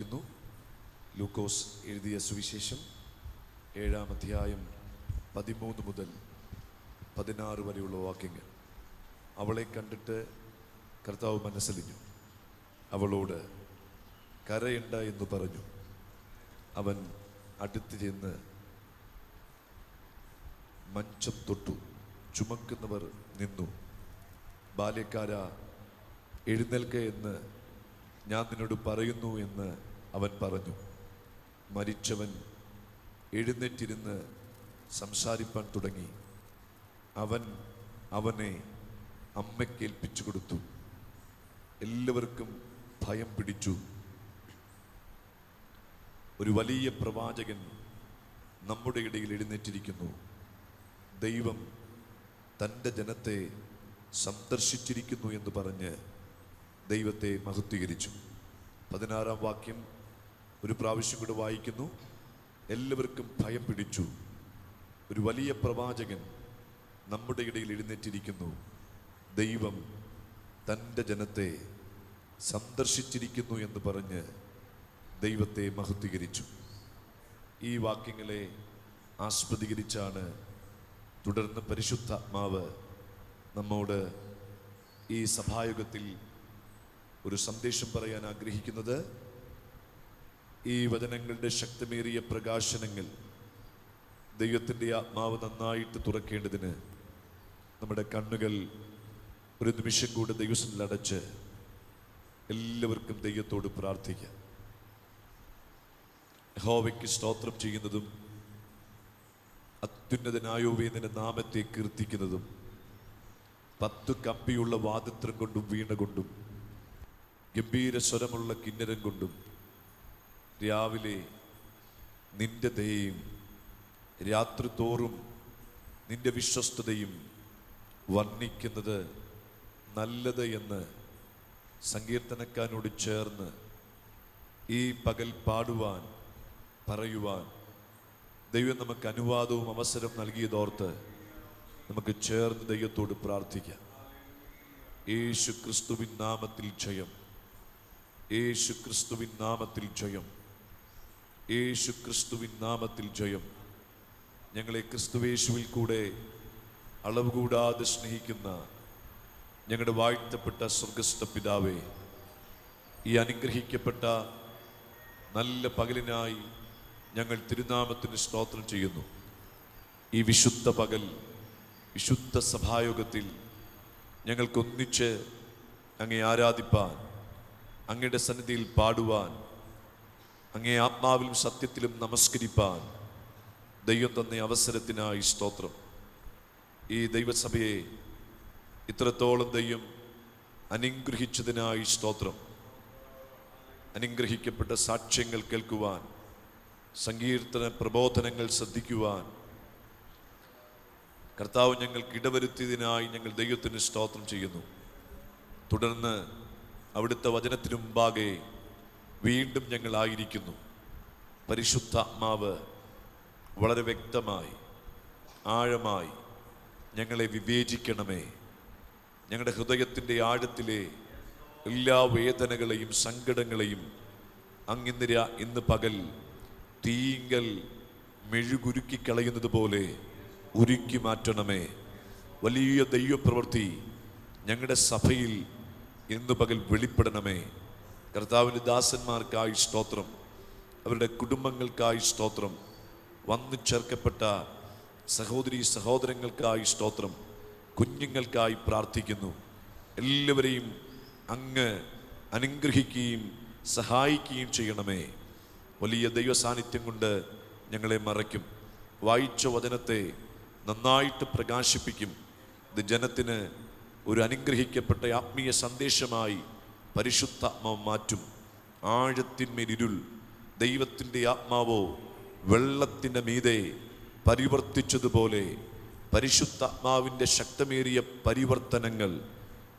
ുന്നു ലൂക്കോസ് എഴുതിയ സുവിശേഷം 7-ാം അധ്യായം 13 മുതൽ 16 വരെയുള്ള വാക്യങ്ങൾ. അവളെ കണ്ടിട്ട് കർത്താവ് മനസ്സലിഞ്ഞു, അവളോട് കരയണ്ട എന്ന് പറഞ്ഞു. അവൻ അടുത്ത് ചെന്ന് മഞ്ചം തൊട്ടു. ചുമക്കുന്നവർ നിന്നു. ബാല്യക്കാരാ, എഴുന്നേൽക്ക എന്ന് ഞാൻ നിന്നോട് പറയുന്നു എന്ന് അവൻ പറഞ്ഞു. മരിച്ചവൻ എഴുന്നേറ്റിരുന്ന് സംസാരിപ്പാൻ തുടങ്ങി. അവൻ അവനെ അമ്മയ്ക്കേൽപ്പിച്ചു കൊടുത്തു. എല്ലാവർക്കും ഭയം പിടിച്ചു. ഒരു വലിയ പ്രവാചകൻ നമ്മുടെ ഇടയിൽ എഴുന്നേറ്റിരിക്കുന്നു. ദൈവം തൻ്റെ ജനത്തെ സന്ദർശിച്ചിരിക്കുന്നു എന്ന് പറഞ്ഞ് ദൈവത്തെ മഹത്വീകരിച്ചു. 16-ാം വാക്യം ഒരു പ്രാവശ്യം കൂടെ വായിക്കുന്നു. എല്ലാവർക്കും ഭയം പിടിച്ചു. ഒരു വലിയ പ്രവാചകൻ നമ്മുടെ ഇടയിൽ എഴുന്നേറ്റിരിക്കുന്നു. ദൈവം തൻ്റെ ജനത്തെ സന്ദർശിച്ചിരിക്കുന്നു എന്ന് പറഞ്ഞ് ദൈവത്തെ മഹത്വീകരിച്ചു. ഈ വാക്യങ്ങളെ ആസ്പദീകരിച്ചാണ് തുടർന്ന് പരിശുദ്ധാത്മാവ് നമ്മോട് ഈ സഭായുഗത്തിൽ ഒരു സന്ദേശം പറയാൻ ആഗ്രഹിക്കുന്നത്. ഈ വചനങ്ങളുടെ ശക്തമേറിയ പ്രകാശനങ്ങൾ ദൈവത്തിൻ്റെ ആത്മാവ് നന്നായിട്ട് തുറക്കേണ്ടതിന് നമ്മുടെ കണ്ണുകൾ ഒരു നിമിഷം കൂടെ ദൈവത്തിൽ അടച്ച് എല്ലാവർക്കും ദൈവത്തോട് പ്രാർത്ഥിക്കാം. യഹോവയ്ക്ക് സ്തോത്രം ചെയ്യുന്നതും അത്യുന്നതനായോവേ നിന്റെ നാമത്തെ കീർത്തിക്കുന്നതും 10 കമ്പിയുള്ള വാദിത്രം കൊണ്ടും വീണ കൊണ്ടും ഗംഭീര സ്വരമുള്ള കിന്നരം കൊണ്ടും രാവിലെ നിന്റെ ദയയും രാത്രി തോറും നിന്റെ വിശ്വസ്തതയും വർണ്ണിക്കുന്നത് നല്ലത് എന്ന് സങ്കീർത്തനക്കാരനോട് ചേർന്ന് ഈ പകൽ പാടുവാൻ പറയുവാൻ ദൈവം നമുക്ക് അനുവാദവും അവസരം നൽകിയതോർത്ത് നമുക്ക് ചേർന്ന് ദൈവത്തോട് പ്രാർത്ഥിക്കാം. യേശു ക്രിസ്തുവിൻ നാമത്തിൽ ജയം, യേശു ക്രിസ്തുവിൻ നാമത്തിൽ ജയം, യേശു ക്രിസ്തുവിൻ നാമത്തിൽ ജയം. ഞങ്ങളെ ക്രിസ്തുവേശുവിൽ കൂടെ അളവ് കൂടാതെ സ്നേഹിക്കുന്ന ഞങ്ങളുടെ വാഴ്ത്തപ്പെട്ട സ്വർഗസ്ഥ പിതാവേ, ഈ അനുഗ്രഹിക്കപ്പെട്ട നല്ല പകലിനായി ഞങ്ങൾ തിരുനാമത്തിന് സ്തോത്രം ചെയ്യുന്നു. ഈ വിശുദ്ധ പകൽ വിശുദ്ധ സഭായോഗത്തിൽ ഞങ്ങൾക്കൊന്നിച്ച് അങ്ങേ ആരാധിപ്പാൻ, അങ്ങയുടെ സന്നിധിയിൽ പാടുവാൻ, അങ്ങേ ആത്മാവിലും സത്യത്തിലും നമസ്കരിപ്പാൻ ദൈവം തന്ന അവസരത്തിനായി സ്തോത്രം. ഈ ദൈവസഭയെ ഇത്രത്തോളം ദൈവം അനുഗ്രഹിച്ചതിനായി സ്തോത്രം. അനുഗ്രഹിക്കപ്പെട്ട സാക്ഷ്യങ്ങൾ കേൾക്കുവാൻ, സങ്കീർത്തന പ്രബോധനങ്ങൾ ശ്രദ്ധിക്കുവാൻ കർത്താവ് ഞങ്ങൾക്ക് ഇടവരുത്തിയതിനായി ഞങ്ങൾ ദൈവത്തിന് സ്തോത്രം ചെയ്യുന്നു. തുടർന്ന് അവിടുത്തെ വചനത്തിനു മുമ്പാകെ വീണ്ടും ഞങ്ങളായിരിക്കുന്നു. പരിശുദ്ധാത്മാവ് വളരെ വ്യക്തമായി ആഴമായി ഞങ്ങളെ വിവേചിക്കണമേ. ഞങ്ങളുടെ ഹൃദയത്തിൻ്റെ ആഴത്തിലെ എല്ലാ വേദനകളെയും സങ്കടങ്ങളെയും ഇന്ന് പകൽ തീങ്കൽ മെഴുകുരുക്കി കളയുന്നത് പോലെ ഉരുക്കി മാറ്റണമേ. വലിയ ദൈവപ്രവൃത്തി ഞങ്ങളുടെ സഭയിൽ ഇന്ന് പകൽ വെളിപ്പെടണമേ. കർത്താവിൻ്റെ ദാസന്മാർക്കായി സ്തോത്രം, അവരുടെ കുടുംബങ്ങൾക്കായി സ്തോത്രം, വന്നു ചേർക്കപ്പെട്ട സഹോദരീ സഹോദരങ്ങൾക്കായി സ്തോത്രം, കുഞ്ഞുങ്ങൾക്കായി പ്രാർത്ഥിക്കുന്നു. എല്ലാവരെയും അങ്ങ് അനുഗ്രഹിക്കുകയും സഹായിക്കുകയും ചെയ്യണമേ. വലിയ ദൈവ സാന്നിധ്യം കൊണ്ട് ഞങ്ങളെ മറയ്ക്കും. വായിച്ച വചനത്തെ നന്നായിട്ട് പ്രകാശിപ്പിക്കും. ഇത് ജനത്തിന് ഒരു അനുഗ്രഹിക്കപ്പെട്ട ആത്മീയ സന്ദേശമായി പരിശുദ്ധാത്മാവ് മാറ്റും. ആഴത്തിന്മേലിരുൾ ദൈവത്തിൻ്റെ ആത്മാവോ വെള്ളത്തിൻ്റെ മീതെ പരിവർത്തിച്ചതുപോലെ പരിശുദ്ധാത്മാവിൻ്റെ ശക്തമേറിയ പരിവർത്തനങ്ങൾ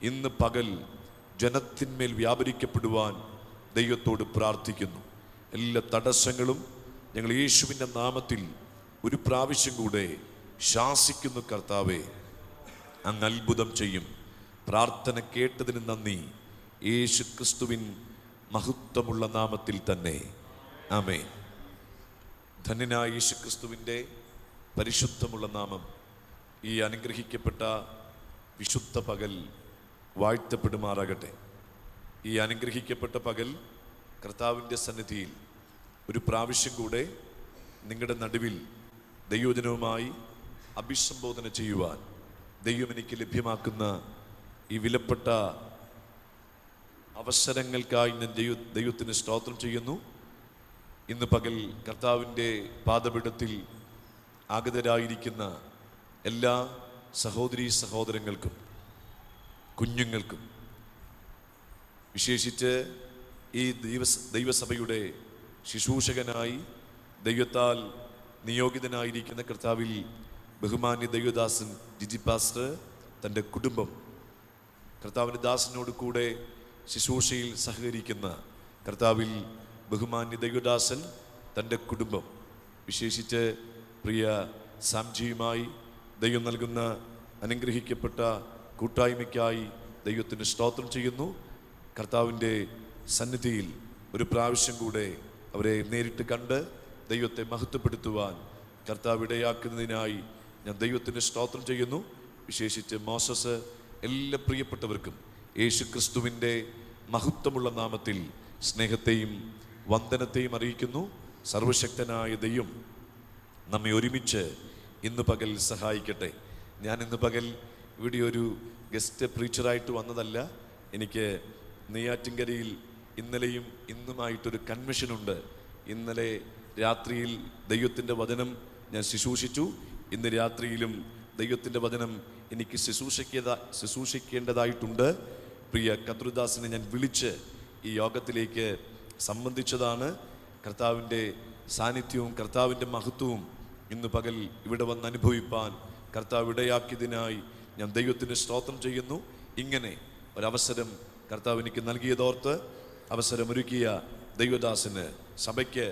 ഇന്ന് പകൽ ജനത്തിന്മേൽ വ്യാപരിക്കപ്പെടുവാൻ ദൈവത്തോട് പ്രാർത്ഥിക്കുന്നു. എല്ലാ തടസ്സങ്ങളും ഞങ്ങൾ യേശുവിൻ്റെ നാമത്തിൽ ഒരു പ്രാവശ്യം കൂടെ ശാസിക്കുന്നു. കർത്താവേ, അങ്ങ് അത്ഭുതം ചെയ്യും. പ്രാർത്ഥന കേട്ടതിന് നന്ദി. യേശു ക്രിസ്തുവിൻ മഹത്വമുള്ള നാമത്തിൽ തന്നെ ആമേൻ. ധന്യനായ യേശുക്രിസ്തുവിൻ്റെ പരിശുദ്ധമുള്ള നാമം ഈ അനുഗ്രഹിക്കപ്പെട്ട വിശുദ്ധ പകൽ വാഴ്ത്തപ്പെടുമാറാകട്ടെ. ഈ അനുഗ്രഹിക്കപ്പെട്ട പകൽ കർത്താവിൻ്റെ സന്നിധിയിൽ ഒരു പ്രാവശ്യം കൂടെ നിങ്ങളുടെ നടുവിൽ ദൈവജനവുമായി അഭിസംബോധന ചെയ്യുവാൻ ദൈവം എനിക്ക് ലഭ്യമാക്കുന്ന ഈ വിലപ്പെട്ട അവസരങ്ങൾക്കായി ഞാൻ ദൈവത്തിന് സ്തോത്രം ചെയ്യുന്നു. ഇന്ന് പകൽ കർത്താവിൻ്റെ പാദപീഠത്തിൽ ആഗതരായിരിക്കുന്ന എല്ലാ സഹോദരീ സഹോദരങ്ങൾക്കും കുഞ്ഞുങ്ങൾക്കും, വിശേഷിച്ച് ഈ ദൈവസഭയുടെ ശുശ്രൂഷകനായി ദൈവത്താൽ നിയോഗിതനായിരിക്കുന്ന കർത്താവിൽ ബഹുമാന്യ ദൈവദാസൻ ജിജി പാസ്റ്റർ, തൻ്റെ കുടുംബം, കർത്താവിൻ്റെ ദാസനോട് കൂടെ ശുശ്രൂഷയിൽ സഹകരിക്കുന്ന കർത്താവിൽ ബഹുമാന്യ ദൈവദാസൻ, തൻ്റെ കുടുംബം, വിശേഷിച്ച് പ്രിയ സാംജിയുമായി ദൈവം നൽകുന്ന അനുഗ്രഹിക്കപ്പെട്ട കൂട്ടായ്മയ്ക്കായി ദൈവത്തിന് സ്തോത്രം ചെയ്യുന്നു. കർത്താവിൻ്റെ സന്നിധിയിൽ ഒരു പ്രാവശ്യം കൂടെ അവരെ നേരിട്ട് കണ്ട് ദൈവത്തെ മഹത്വപ്പെടുത്തുവാൻ കർത്താവ് ഇടയാക്കുന്നതിനായി ഞാൻ ദൈവത്തിന് സ്തോത്രം ചെയ്യുന്നു. വിശേഷിച്ച് മോസസ്, എല്ലാ പ്രിയപ്പെട്ടവർക്കും യേശുക്രിസ്തുവിൻ്റെ മഹത്വമുള്ള നാമത്തിൽ സ്നേഹത്തെയും വന്ദനത്തെയും അറിയിക്കുന്നു. സർവശക്തനായ ദൈവം നമ്മെ ഒരുമിച്ച് ഇന്ന് പകൽ സഹായിക്കട്ടെ. ഞാൻ ഇന്ന് പകൽ ഇവിടെ ഒരു ഗസ്റ്റ് പ്രീച്ചറായിട്ട് വന്നതല്ല. എനിക്ക് നെയ്യാറ്റിൻകരയിൽ ഇന്നലെയും ഇന്നുമായിട്ടൊരു കൺവെൻഷനുണ്ട്. ഇന്നലെ രാത്രിയിൽ ദൈവത്തിൻ്റെ വചനം ഞാൻ ശുശ്രൂഷിച്ചു. ഇന്ന് രാത്രിയിലും ദൈവത്തിൻ്റെ വചനം എനിക്ക് ശുശ്രൂഷിക്കേണ്ടതായിട്ടുണ്ട്. പ്രിയ കർത്തൃദാസിനെ ഞാൻ വിളിച്ച് ഈ യോഗത്തിലേക്ക് സംബന്ധിച്ചതാണ്. കർത്താവിൻ്റെ സാന്നിധ്യവും കർത്താവിൻ്റെ മഹത്വവും ഇന്ന് പകൽ ഇവിടെ വന്ന് അനുഭവിപ്പാൻ കർത്താവ് ഇടയാക്കിയതിനായി ഞാൻ ദൈവത്തിന് സ്തോത്രം ചെയ്യുന്നു. ഇങ്ങനെ ഒരവസരം കർത്താവ് എനിക്ക് നൽകിയതോർത്ത് അവസരമൊരുക്കിയ ദൈവദാസന് സഭയ്ക്ക്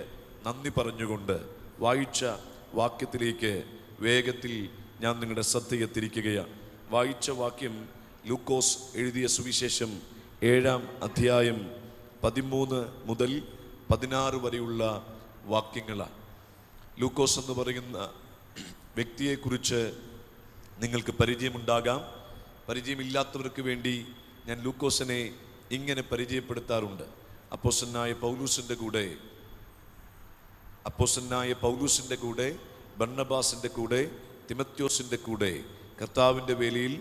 നന്ദി പറഞ്ഞുകൊണ്ട് വായിച്ച വാക്യത്തിലേക്ക് വേഗത്തിൽ ഞാൻ നിങ്ങളുടെ ശ്രദ്ധയെ തിരിക്കുകയാണ്. വായിച്ച വാക്യം ലൂക്കോസ് എഴുതിയ സുവിശേഷം 7-ാം അധ്യായം 13 മുതൽ 16 വരെയുള്ള വാക്യങ്ങളാണ്. ലൂക്കോസ് എന്ന് പറയുന്ന വ്യക്തിയെക്കുറിച്ച് നിങ്ങൾക്ക് പരിചയമുണ്ടാകാം. പരിചയമില്ലാത്തവർക്ക് വേണ്ടി ഞാൻ ലൂക്കോസിനെ ഇങ്ങനെ പരിചയപ്പെടുത്താറുണ്ട്. അപ്പോസ്തലനായ പൗലൂസിൻ്റെ കൂടെ ബർന്നബാസിൻ്റെ കൂടെ തിമത്യോസിൻ്റെ കൂടെ കർത്താവിൻ്റെ വേലയിൽ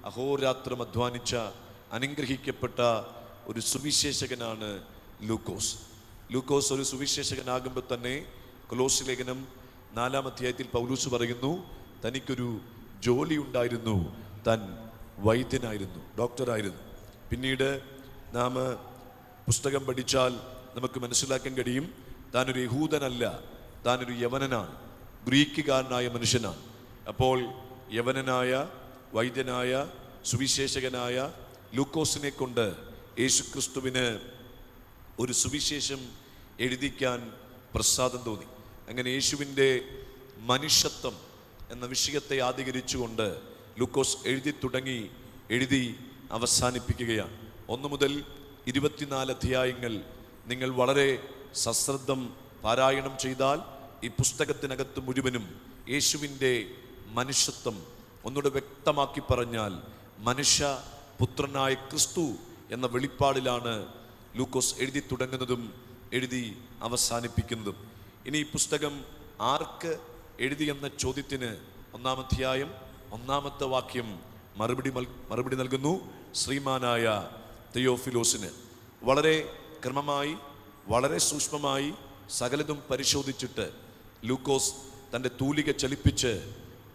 അഹോരാത്രം അധ്വാനിച്ച അനുഗ്രഹിക്കപ്പെട്ട ഒരു സുവിശേഷകനാണ് ലൂക്കോസ്. ലൂക്കോസ് ഒരു സുവിശേഷകനാകുമ്പോൾ തന്നെ കൊലോസ്യ ലേഖനം 4-ാം അധ്യായത്തിൽ പൗലൂസ് പറയുന്നു, തനിക്കൊരു ജോലി ഉണ്ടായിരുന്നു, താൻ വൈദ്യനായിരുന്നു, ഡോക്ടറായിരുന്നു. പിന്നീട് നാം പുസ്തകം പഠിച്ചാൽ നമുക്ക് മനസ്സിലാക്കാൻ കഴിയും, താനൊരു യഹൂദനല്ല, താനൊരു യവനനാണ്, ഗ്രീക്കുകാരനായ മനുഷ്യനാണ്. അപ്പോൾ യവനനായ വൈദ്യനായ സുവിശേഷകനായ ലൂക്കോസിനെ കൊണ്ട് യേശുക്രിസ്തുവിന് ഒരു സുവിശേഷം എഴുതിക്കാൻ പ്രസാദം തോന്നി. അങ്ങനെ യേശുവിൻ്റെ മനുഷ്യത്വം എന്ന വിഷയത്തെ ആധികരിച്ചുകൊണ്ട് ലൂക്കോസ് എഴുതി അവസാനിപ്പിക്കുകയാണ്. 1 മുതൽ 24 അധ്യായങ്ങൾ നിങ്ങൾ വളരെ സശ്രദ്ധം പാരായണം ചെയ്താൽ ഈ പുസ്തകത്തിനകത്ത് മുഴുവനും യേശുവിൻ്റെ മനുഷ്യത്വം ഒന്നുകൂടെ വ്യക്തമാക്കി പറഞ്ഞാൽ മനുഷ്യപുത്രനായ ക്രിസ്തു എന്ന വെളിപ്പാടിലാണ് ലൂക്കോസ് എഴുതി തുടങ്ങുന്നതും എഴുതി അവസാനിപ്പിക്കുന്നതും. ഇനി ഈ പുസ്തകം ആർക്ക് എഴുതി എന്ന ചോദ്യത്തിന് 1-ാം അധ്യായം 1-ാമത്തെ വാക്യം മറുപടി നൽകുന്നു. ശ്രീമാനായ തെയോഫിലോസിന്. വളരെ ക്രമമായി വളരെ സൂക്ഷ്മമായി സകലതും പരിശോധിച്ചിട്ട് ലൂക്കോസ് തൻ്റെ തൂലിക ചലിപ്പിച്ച്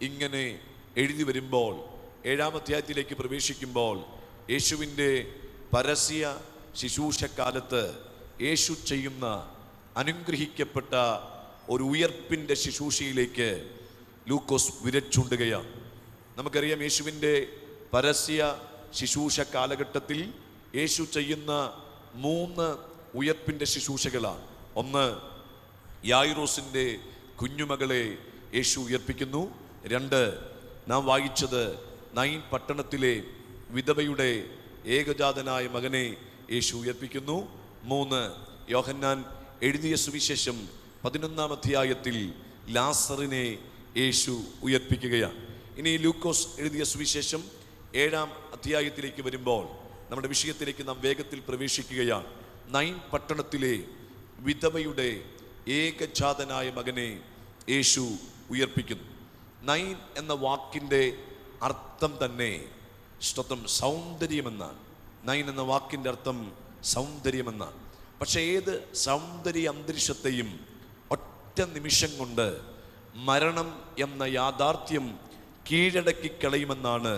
ഇങ്ങനെ എഴുതി വരുമ്പോൾ 7-ാം അധ്യായത്തിലേക്ക് പ്രവേശിക്കുമ്പോൾ യേശുവിൻ്റെ പരസ്യ ശുശ്രൂഷക്കാലത്ത് യേശു ചെയ്യുന്ന അനുഗ്രഹിക്കപ്പെട്ട ഒരു ഉയർപ്പിൻ്റെ ശുശ്രൂഷയിലേക്ക് ലൂക്കോസ് വിരച്ചുണ്ടുകയാണ്. നമുക്കറിയാം, യേശുവിൻ്റെ പരസ്യ ശുശ്രൂഷ കാലഘട്ടത്തിൽ യേശു ചെയ്യുന്ന 3 ഉയർപ്പിൻ്റെ ശുശ്രൂഷകളാണ്. ഒന്ന്, യായിറോസിൻ്റെ കുഞ്ഞുമകളെ യേശു ഉയർപ്പിക്കുന്നു. 2, നാം വായിച്ചത് നൈൻ പട്ടണത്തിലെ വിധവയുടെ ഏകജാതനായ മകനെ യേശു ഉയർപ്പിക്കുന്നു. 3 യോഹന്നാൻ എഴുതിയ സുവിശേഷം 11-ാം അധ്യായത്തിൽ ലാസറിനെ യേശു ഉയർപ്പിക്കുകയാണ്. ഇനി ലൂക്കോസ് എഴുതിയ സുവിശേഷം 7-ാം അധ്യായത്തിലേക്ക് വരുമ്പോൾ നമ്മുടെ വിഷയത്തിലേക്ക് നാം വേഗത്തിൽ പ്രവേശിക്കുകയാണ്. നൈൻ പട്ടണത്തിലെ വിധവയുടെ ഏകജാതനായ മകനെ യേശു ഉയർപ്പിക്കുന്നു. നൈൻ എന്ന വാക്കിൻ്റെ അർത്ഥം തന്നെ സ്തോത്രം സൗന്ദര്യമെന്നാണ്. നൈൻ എന്ന വാക്കിൻ്റെ അർത്ഥം സൗന്ദര്യമെന്നാണ്. പക്ഷേ ഏത് സൗന്ദര്യ അന്തരീക്ഷത്തെയും ഒറ്റ നിമിഷം കൊണ്ട് മരണം എന്ന യാഥാർത്ഥ്യം കീഴടക്കി കളയുമെന്നാണ്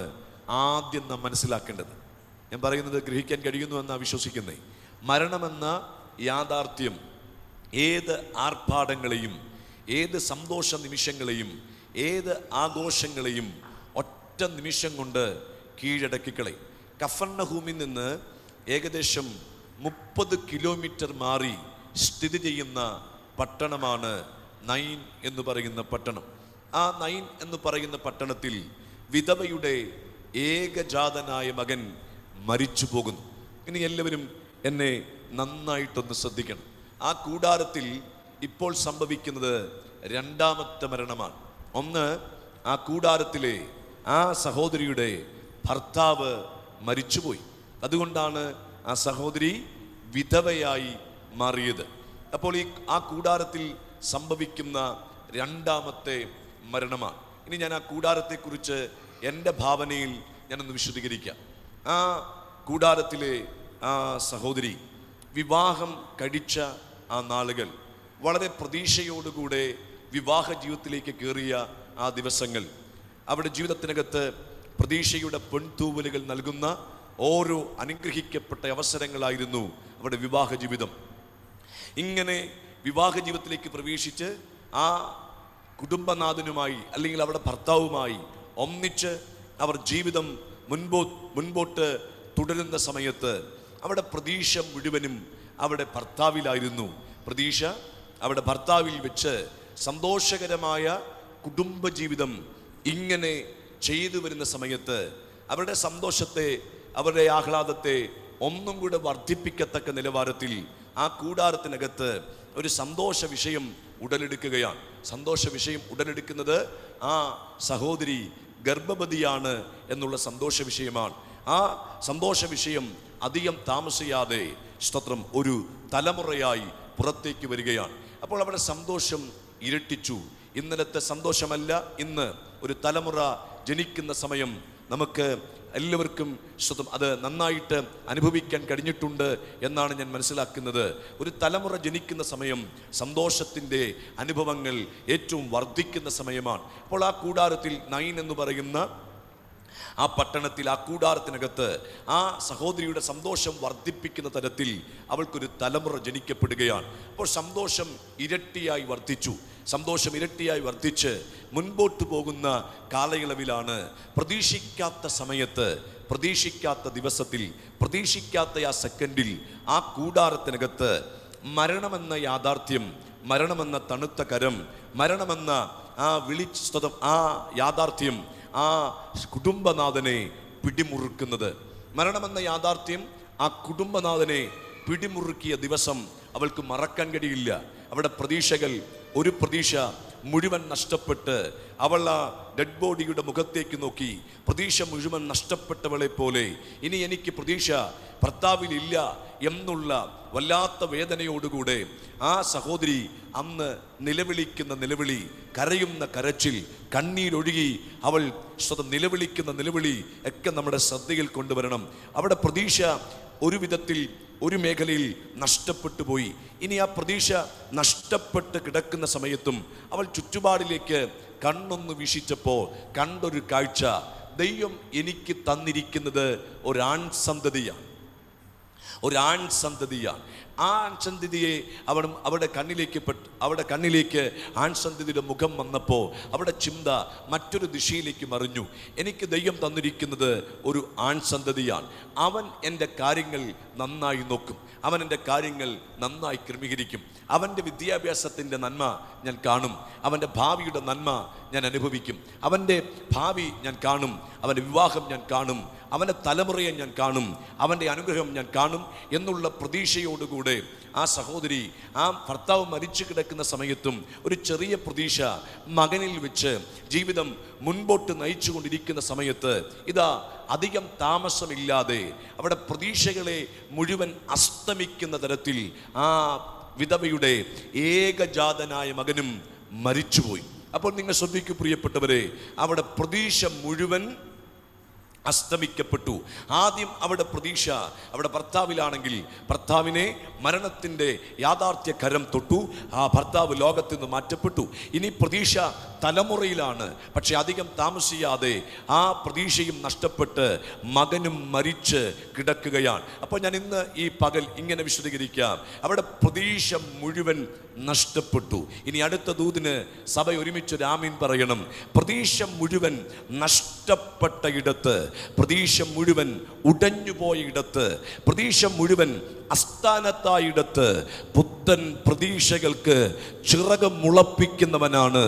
ആദ്യം നാം മനസ്സിലാക്കേണ്ടത്. ഞാൻ പറയുന്നത് ഗ്രഹിക്കാൻ കഴിയുന്നു എന്നാണ് വിശ്വസിക്കുന്നത്. മരണമെന്ന യാഥാർത്ഥ്യം ഏത് ആർഭാടങ്ങളെയും, ഏത് സന്തോഷ നിമിഷങ്ങളെയും, ഏത് ആഘോഷങ്ങളെയും ഒറ്റ നിമിഷം കൊണ്ട് കീഴടക്കിക്കളയും. കഫർനഹൂമിൽ നിന്ന് ഏകദേശം 30 കിലോമീറ്റർ മാറി സ്ഥിതി ചെയ്യുന്ന പട്ടണമാണ് നൈൻ എന്ന് പറയുന്ന പട്ടണം. ആ നൈൻ എന്ന് പറയുന്ന പട്ടണത്തിൽ വിധവയുടെ ഏകജാതനായ മകൻ മരിച്ചു പോകുന്നു. ഇനി എല്ലാവരും എന്നെ നന്നായിട്ടൊന്ന് ശ്രദ്ധിക്കണം. ആ കൂടാരത്തിൽ ഇപ്പോൾ സംഭവിക്കുന്നത് രണ്ടാമത്തെ മരണമാണ്. ഒന്ന്, ആ കൂടാരത്തിലെ ആ സഹോദരിയുടെ ഭർത്താവ് മരിച്ചുപോയി. അതുകൊണ്ടാണ് ആ സഹോദരി വിധവയായി മാറിയത്. അപ്പോൾ ആ കൂടാരത്തിൽ സംഭവിക്കുന്ന രണ്ടാമത്തെ മരണമാണ്. ഇനി ഞാൻ ആ കൂടാരത്തെക്കുറിച്ച് എൻ്റെ ഭാവനയിൽ ഞാനൊന്ന് വിശദീകരിക്കാം. ആ കൂടാരത്തിലെ ആ സഹോദരി വിവാഹം കഴിച്ച ആ നാളുകൾ, വളരെ പ്രതീക്ഷയോടുകൂടെ വിവാഹ ജീവിതത്തിലേക്ക് കയറിയ ആ ദിവസങ്ങൾ, അവിടെ ജീവിതത്തിനകത്ത് പ്രതീക്ഷയുടെ പൊൻതൂവലുകൾ നൽകുന്ന ഓരോ അനുഗ്രഹിക്കപ്പെട്ട അവസരങ്ങളായിരുന്നു അവിടെ വിവാഹ ജീവിതം. ഇങ്ങനെ വിവാഹ ജീവിതത്തിലേക്ക് പ്രവേശിച്ച് ആ കുടുംബനാഥനുമായി അല്ലെങ്കിൽ അവിടെ ഭർത്താവുമായി ഒന്നിച്ച് അവർ ജീവിതം മുൻപോട്ട് തുടരുന്ന സമയത്ത് അവിടെ പ്രതീക്ഷ മുഴുവനും അവിടെ ഭർത്താവിലായിരുന്നു. പ്രതീക്ഷ അവിടെ ഭർത്താവിൽ വെച്ച് സന്തോഷകരമായ കുടുംബജീവിതം ഇങ്ങനെ ചെയ്തു വരുന്ന സമയത്ത് അവരുടെ സന്തോഷത്തെ, അവരുടെ ആഹ്ലാദത്തെ ഒന്നും കൂടെ വർദ്ധിപ്പിക്കത്തക്ക നിലവാരത്തിൽ ആ കൂടാരത്തിനകത്ത് ഒരു സന്തോഷ വിഷയം ഉടലെടുക്കുകയാണ്. സന്തോഷ വിഷയം ഉടലെടുക്കുന്നത് ആ സഹോദരി ഗർഭവതിയാണ് എന്നുള്ള സന്തോഷ വിഷയമാണ്. ആ സന്തോഷ വിഷയം അധികം താമസിയാതെ സ്തോത്രം ഒരു തലമുറയായി പുറത്തേക്ക് വരികയാണ്. അപ്പോൾ അവിടെ സന്തോഷം ഇരട്ടിച്ചു. ഇന്നലത്തെ സന്തോഷമല്ല, ഇന്ന് ഒരു തലമുറ ജനിക്കുന്ന സമയം നമുക്ക് എല്ലാവർക്കും അത് നന്നായിട്ട് അനുഭവിക്കാൻ കഴിഞ്ഞിട്ടുണ്ട് എന്നാണ് ഞാൻ മനസ്സിലാക്കുന്നത്. ഒരു തലമുറ ജനിക്കുന്ന സമയം സന്തോഷത്തിൻ്റെ അനുഭവങ്ങൾ ഏറ്റവും വർദ്ധിക്കുന്ന സമയമാണ്. അപ്പോൾ ആ കൂടാരത്തിൽ നൈൻ എന്ന് പറയുന്ന ആ പട്ടണത്തിൽ, ആ കൂടാരത്തിനകത്ത് ആ സഹോദരിയുടെ സന്തോഷം വർദ്ധിപ്പിക്കുന്ന തരത്തിൽ അവൾക്കൊരു തലമുറ ജനിക്കപ്പെടുകയാണ്. അപ്പോൾ സന്തോഷം ഇരട്ടിയായി വർദ്ധിച്ചു. സന്തോഷം ഇരട്ടിയായി വർദ്ധിച്ച് മുൻപോട്ട് പോകുന്ന കാലയളവിലാണ് പ്രതീക്ഷിക്കാത്ത സമയത്ത്, പ്രതീക്ഷിക്കാത്ത ദിവസത്തിൽ, പ്രതീക്ഷിക്കാത്ത ആ സെക്കൻഡിൽ ആ കൂടാരത്തിനകത്ത് മരണമെന്ന യാഥാർത്ഥ്യം, മരണമെന്ന തണുത്ത കരം, മരണമെന്ന ആ ആ യാഥാർത്ഥ്യം ആ കുടുംബനാഥനെ പിടിമുറുക്കുന്നത്. മരണമെന്ന യാഥാർത്ഥ്യം ആ കുടുംബനാഥനെ പിടിമുറുക്കിയ ദിവസം അവൾക്ക് മറക്കാൻ കഴിയില്ല. അവിടെ പ്രതീക്ഷകൾ, ഒരു പ്രതീക്ഷ മുഴുവൻ നഷ്ടപ്പെട്ട് അവൾ ആ ഡെഡ് ബോഡിയുടെ മുഖത്തേക്ക് നോക്കി പ്രതീക്ഷ മുഴുവൻ നഷ്ടപ്പെട്ടവളെ പോലെ ഇനി എനിക്ക് പ്രതീക്ഷ ഭർത്താവിലില്ല എന്നുള്ള വല്ലാത്ത വേദനയോടുകൂടെ ആ സഹോദരി അന്ന് നിലവിളിക്കുന്ന നിലവിളി, കരയുന്ന കരച്ചിൽ, കണ്ണീരൊഴുകി അവൾ നിലവിളിക്കുന്ന നിലവിളി ഒക്കെ നമ്മുടെ ശ്രദ്ധയിൽ കൊണ്ടുവരണം. അവിടെ പ്രതീക്ഷ ഒരു വിധത്തിൽ ഒരു മേഖലയിൽ നഷ്ടപ്പെട്ടു പോയി. ഇനി ആ പ്രതീക്ഷ നഷ്ടപ്പെട്ട് കിടക്കുന്ന സമയത്തും അവൾ ചുറ്റുപാടിലേക്ക് കണ്ണൊന്ന് വീക്ഷിച്ചപ്പോൾ കണ്ടൊരു കാഴ്ച, ദൈവം എനിക്ക് തന്നിരിക്കുന്നത് ഒരാൺ സന്തതിയാണ്, ഒരാൺ സന്തതിയാണ്. ആ ആൺസന്തതിയെ അവിടെ കണ്ണിലേക്ക് ആൺസന്തതിയുടെ മുഖം വന്നപ്പോൾ അവിടെ ചിന്ത മറ്റൊരു ദിശയിലേക്ക് മറിഞ്ഞു. എനിക്ക് ദൈവം തന്നിരിക്കുന്നത് ഒരു ആൺസന്തതിയാണ്. അവൻ എൻ്റെ കാര്യങ്ങൾ നന്നായി നോക്കും, അവൻ എൻ്റെ കാര്യങ്ങൾ നന്നായി ക്രമീകരിക്കും. അവൻ്റെ വിദ്യാഭ്യാസത്തിൻ്റെ നന്മ ഞാൻ കാണും, അവൻ്റെ ഭാവിയുടെ നന്മ ഞാൻ അനുഭവിക്കും, അവൻ്റെ ഭാവി ഞാൻ കാണും, അവൻ്റെ വിവാഹം ഞാൻ കാണും, അവൻ്റെ തലമുറയെ ഞാൻ കാണും, അവൻ്റെ അനുഗ്രഹം ഞാൻ കാണും എന്നുള്ള പ്രതീക്ഷയോടുകൂടി സാഹചര്യത്തിലൂടെ ആ സഹോദരി ആ ഭർത്താവ് മരിച്ചു കിടക്കുന്ന സമയത്തും ഒരു ചെറിയ പ്രതീക്ഷ മകനിൽ വെച്ച് ജീവിതം മുൻപോട്ട് നയിച്ചുകൊണ്ടിരിക്കുന്ന സമയത്ത് ഇതാ അധികം താമസമില്ലാതെ അവിടെ പ്രതീക്ഷകളെ മുഴുവൻ അസ്തമിക്കുന്ന തരത്തിൽ ആ വിധവയുടെ ഏകജാതനായ മകനും മരിച്ചുപോയി. അപ്പോൾ നിങ്ങൾ ശ്രദ്ധിക്കൂ പ്രിയപ്പെട്ടവരെ, അവിടെ പ്രതീക്ഷ മുഴുവൻ അസ്തമിക്കപ്പെട്ടു. ആദ്യം അവിടെ പ്രതീക്ഷ അവിടെ ഭർത്താവിലാണെങ്കിൽ ഭർത്താവിനെ മരണത്തിൻ്റെ യാഥാർത്ഥ്യ കരം തൊട്ടു, ആ ഭർത്താവ് ലോകത്തിൽ നിന്ന് മാറ്റപ്പെട്ടു. ഇനി പ്രതീക്ഷ തലമുറയിലാണ്. പക്ഷെ അധികം താമസിയാതെ ആ പ്രതീക്ഷയും നഷ്ടപ്പെട്ട് മകനും മരിച്ച് കിടക്കുകയാണ്. അപ്പോൾ ഞാൻ ഇന്ന് ഈ പകൽ ഇങ്ങനെ വിശദീകരിക്കാം, അവിടെ പ്രതീക്ഷ മുഴുവൻ നഷ്ടപ്പെട്ടു. ഇനി അടുത്ത ദൂതിന് സഭ ഒരുമിച്ച് ആമീൻ പറയണം. പ്രതീക്ഷ മുഴുവൻ നഷ്ടപ്പെട്ട ഇടത്ത്, പ്രതീക്ഷ മുഴുവൻ ഉടഞ്ഞുപോയ ഇടത്ത്, പ്രതീക്ഷ മുഴുവൻ അസ്ഥാനത്തായിടത്ത് പുത്തൻ പ്രതീക്ഷകൾക്ക് ചിറക് മുളപ്പിക്കുന്നവനാണ്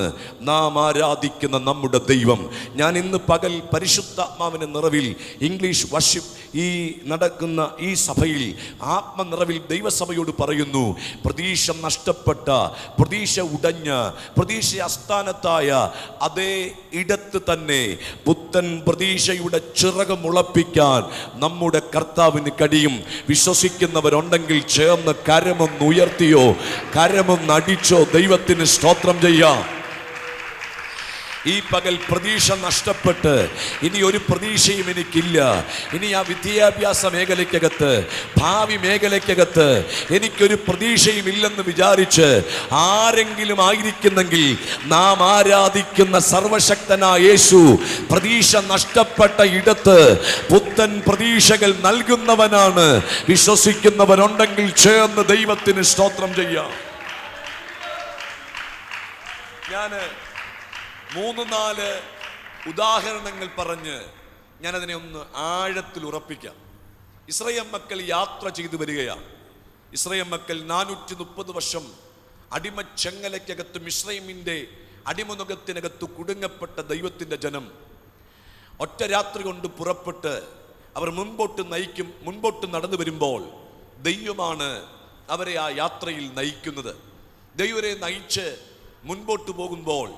നാം ആരാധിക്കുന്ന നമ്മുടെ ദൈവം. ഞാൻ ഇന്ന് പകൽ പരിശുദ്ധാത്മാവിന്റെ നിറവിൽ ഇംഗ്ലീഷ് വർഷിപ്പ് ഈ നടക്കുന്ന ഈ സഭയിൽ ആത്മനിറവിൽ ദൈവസഭയോട് പറയുന്നു, പ്രതീക്ഷ നഷ്ടപ്പെട്ട, പ്രതീക്ഷ ഉടഞ്ഞ, പ്രതീക്ഷ അസ്ഥാനത്തായ അതേ ഇടത്ത് തന്നെ പുത്തൻ പ്രതീക്ഷയുടെ ചിറക് മുളപ്പിക്കാൻ നമ്മുടെ കർത്താവിന് കഴിയും. വിശ്വസിക്കുന്നവരുണ്ടെങ്കിൽ ചേർന്ന് കരമൊന്ന് ഉയർത്തിയോ കരമൊന്ന് അടിച്ചോ ദൈവത്തിന് സ്തോത്രം ചെയ്യാം. ഈ പകൽ പ്രതീക്ഷ നഷ്ടപ്പെട്ട് ഇനി ഒരു പ്രതീക്ഷയും എനിക്കില്ല, ഇനി ആ വിദ്യാഭ്യാസ മേഖലയ്ക്കകത്ത്, ഭാവി മേഖലയ്ക്കകത്ത് എനിക്കൊരു പ്രതീക്ഷയും ഇല്ലെന്ന് വിചാരിച്ച് ആരെങ്കിലും ആയിരിക്കുന്നെങ്കിൽ നാം ആരാധിക്കുന്ന സർവശക്തനായ യേശു പ്രതീക്ഷ നഷ്ടപ്പെട്ട ഇടത്ത് പുത്തൻ പ്രതീക്ഷകൾ നൽകുന്നവനാണ്. വിശ്വസിക്കുന്നവരുണ്ടെങ്കിൽ ചേർന്ന് ദൈവത്തിന് സ്തോത്രം ചെയ്യാം. ഞാന് 3-4 ഉദാഹരണങ്ങൾ പറഞ്ഞ് ഞാനതിനെ ഒന്ന് ആഴത്തിൽ ഉറപ്പിക്കാം. ഇസ്രായേൽ മക്കൾ യാത്ര ചെയ്തു വരികയാണ്. ഇസ്രായേൽ മക്കൾ 430 വർഷം അടിമച്ചങ്ങലയ്ക്കകത്ത് മിസ്രൈമിൻ്റെ അടിമനുഖത്തിനകത്ത് കുടുങ്ങപ്പെട്ട ദൈവത്തിൻ്റെ ജനം ഒറ്റ രാത്രി കൊണ്ട് പുറപ്പെട്ട് അവർ മുൻപോട്ട് നടന്നു വരുമ്പോൾ ദൈവമാണ് അവരെ ആ യാത്രയിൽ നയിക്കുന്നത്. ദൈവരെ നയിച്ച് മുൻപോട്ട് പോകുമ്പോൾ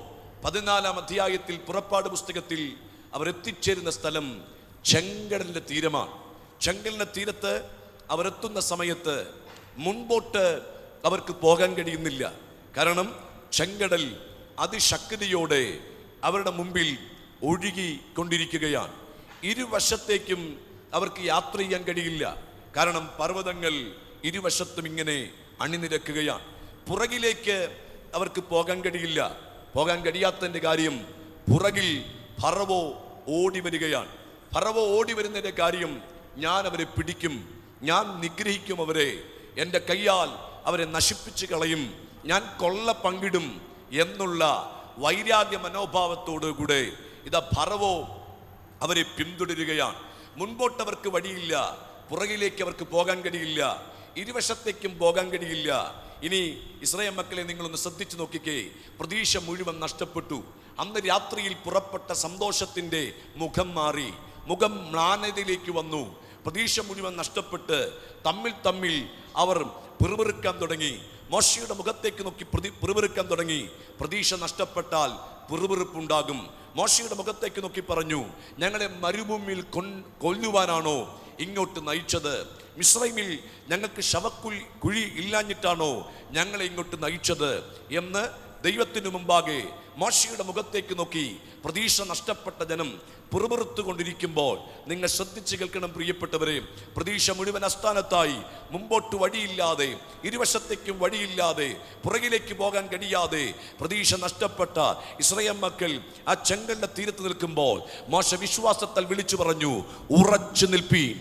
14-ാം അധ്യായത്തിൽ പുറപ്പാട് പുസ്തകത്തിൽ അവർ എത്തിച്ചേരുന്ന സ്ഥലം ചെങ്കടലിൻ്റെ തീരമാണ്. ചെങ്കടലിൻ്റെ തീരത്ത് അവരെത്തുന്ന സമയത്ത് മുൻപോട്ട് അവർക്ക് പോകാൻ കഴിയുന്നില്ല. കാരണം ചെങ്കടൽ അതിശക്തിയോടെ അവരുടെ മുമ്പിൽ ഒഴുകി കൊണ്ടിരിക്കുകയാണ്. ഇരുവശത്തേക്കും അവർക്ക് യാത്ര ചെയ്യാൻ കഴിയില്ല. കാരണം പർവ്വതങ്ങൾ ഇരുവശത്തും ഇങ്ങനെ അണിനിരക്കുകയാണ്. പുറകിലേക്ക് അവർക്ക് പോകാൻ കഴിയില്ല. പോകാൻ കഴിയാത്തതിൻ്റെ കാര്യം പുറകിൽ ഫറവോ ഓടി വരികയാണ്. ഫറവോ ഓടി വരുന്നതിൻ്റെ കാര്യം ഞാൻ അവരെ പിടിക്കും, ഞാൻ നിഗ്രഹിക്കും അവരെ, എൻ്റെ കയ്യാൽ അവരെ നശിപ്പിച്ച് കളയും, ഞാൻ കൊള്ള പങ്കിടും എന്നുള്ള വൈരാഗ്യ മനോഭാവത്തോടു കൂടെ ഇതാ ഫറവോ അവരെ പിന്തുടരുകയാണ്. മുൻപോട്ടവർക്ക് വഴിയില്ല, പുറകിലേക്ക് അവർക്ക് പോകാൻ കഴിയില്ല, ഇരുവശത്തേക്കും പോകാൻ കഴിയില്ല. ഇനി ഇസ്രായേൽ മക്കളെ നിങ്ങളൊന്ന് ശ്രദ്ധിച്ചു നോക്കിക്കേ, പ്രതീക്ഷ മുഴുവൻ നഷ്ടപ്പെട്ടു. അന്ന് രാത്രിയിൽ പുറപ്പെട്ട സന്തോഷത്തിൻ്റെ മുഖം മാറി, മുഖം മ്ലാനതയിലേക്ക് വന്നു. പ്രതീക്ഷ മുഴുവൻ നഷ്ടപ്പെട്ട് തമ്മിൽ അവർ പിറുപിറുക്കാൻ തുടങ്ങി. മോശയുടെ മുഖത്തേക്ക് നോക്കി പിറുപിറുക്കാൻ തുടങ്ങി. പ്രതീക്ഷ നഷ്ടപ്പെട്ടാൽ പിറുപിറുപ്പുണ്ടാകും. മോശയുടെ മുഖത്തേക്ക് നോക്കി പറഞ്ഞു, ഞങ്ങളെ മരുഭൂമിയിൽ കൊല്ലുവാനാണോ ഇങ്ങോട്ട് നയിച്ചത്? മിസ്രൈമിൽ ഞങ്ങൾക്ക് കുഴി ഇല്ലാഞ്ഞിട്ടാണോ ഞങ്ങളെ ഇങ്ങോട്ട് നയിച്ചത് എന്ന് ദൈവത്തിനു മുമ്പാകെ മോശയുടെ മുഖത്തേക്ക് നോക്കി പ്രതീക്ഷ നഷ്ടപ്പെട്ട ജനം പിറുപിറുത്തു കൊണ്ടിരിക്കുമ്പോൾ നിങ്ങൾ ശ്രദ്ധിച്ച് കേൾക്കണം പ്രിയപ്പെട്ടവരെ. പ്രതീക്ഷ മുഴുവൻ അസ്ഥാനത്തായി, മുമ്പോട്ട് വഴിയില്ലാതെ, ഇരുവശത്തേക്കും വഴിയില്ലാതെ, പുറകിലേക്ക് പോകാൻ കഴിയാതെ പ്രതീക്ഷ നഷ്ടപ്പെട്ട ഇസ്രായേൽ മക്കൾ ആ ചെങ്കടലിന്റെ തീരത്ത് നിൽക്കുമ്പോൾ മോശ വിശ്വാസത്താൽ വിളിച്ചു പറഞ്ഞു, ഉറച്ചു നിൽപ്പീൻ,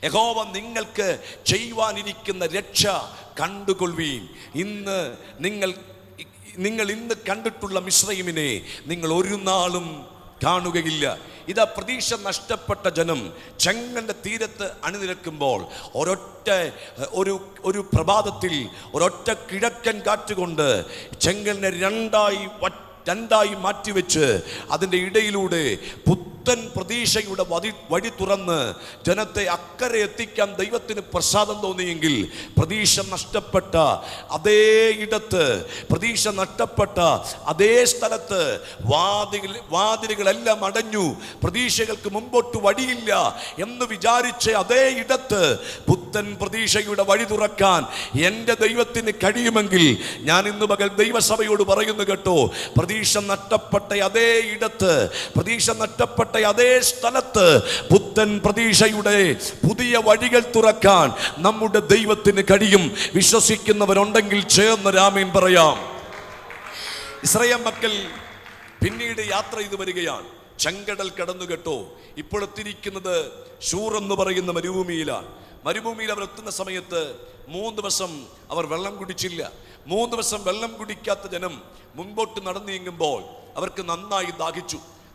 യഹോവ നിങ്ങൾക്ക് ചെയ്യുവാനിരിക്കുന്ന രക്ഷ കണ്ടുകൊള്ളുവീൻ. നിങ്ങൾ ഇന്ന് കണ്ടിട്ടുള്ള മിസ്രൈമിനെ നിങ്ങൾ ഒരു നാളും കാണുകയില്ല. ഇതാ പ്രതീക്ഷ നഷ്ടപ്പെട്ട ജനം ചെങ്കടലിന്റെ തീരത്ത് അണിനിരക്കുമ്പോൾ ഒരു പ്രഭാതത്തിൽ ഒരൊറ്റ കിഴക്കൻ കാറ്റുകൊണ്ട് ചെങ്കടലിനെ രണ്ടായി മാറ്റിവെച്ച് അതിൻ്റെ ഇടയിലൂടെ പുത്തൻ പ്രതീക്ഷയുടെ വഴി തുറന്ന് ജനത്തെ അക്കരെ എത്തിക്കാൻ ദൈവത്തിന് പ്രസാദം തോന്നിയെങ്കിൽ പ്രതീക്ഷ നഷ്ടപ്പെട്ട അതേ ഇടത്ത്, പ്രതീക്ഷ നഷ്ടപ്പെട്ട അതേ സ്ഥലത്ത് വാതിലുകളെല്ലാം അടഞ്ഞു, പ്രതീക്ഷകൾക്ക് മുമ്പോട്ട് വഴിയില്ല എന്ന് വിചാരിച്ച അതേ ഇടത്ത് പുത്തൻ പ്രതീക്ഷയുടെ വഴി തുറക്കാൻ എൻ്റെ ദൈവത്തിന് കഴിയുമെങ്കിൽ ഞാൻ ഇന്ന് പകൽ ദൈവസഭയോട് പറയുന്നു കേട്ടോ, പ്രതീക്ഷ നഷ്ടപ്പെട്ട അതേ ഇടത്ത്, പ്രതീക്ഷ നഷ്ടപ്പെട്ട അതേ സ്ഥലത്ത് പുത്തൻ പ്രതീക്ഷയുടെ പുതിയ വഴികൾ തുറക്കാൻ നമ്മുടെ ദൈവത്തിന് കഴിയും. വിശ്വസിക്കുന്നവരുണ്ടെങ്കിൽ ചേർന്ന് ആമേൻ പറയാം. ഇസ്രായേൽ മക്കൾ പിന്നീട് യാത്ര ചെയ്തു വരികയാണ്. ചെങ്കടൽ കടന്നു കേട്ടോ. ഇപ്പോൾ എത്തിയിരിക്കുന്നത് ശൂർ എന്ന് പറയുന്ന മരുഭൂമിയിലാണ്. മരുഭൂമിയിൽ അവർ എത്തുന്ന സമയത്ത് 3 ദിവസം അവർ വെള്ളം കുടിച്ചില്ല. 3 ദിവസം വെള്ളം കുടിക്കാത്ത ജനം മുൻപോട്ട് നടന്നു നീങ്ങുമ്പോൾ അവർക്ക് നന്നായി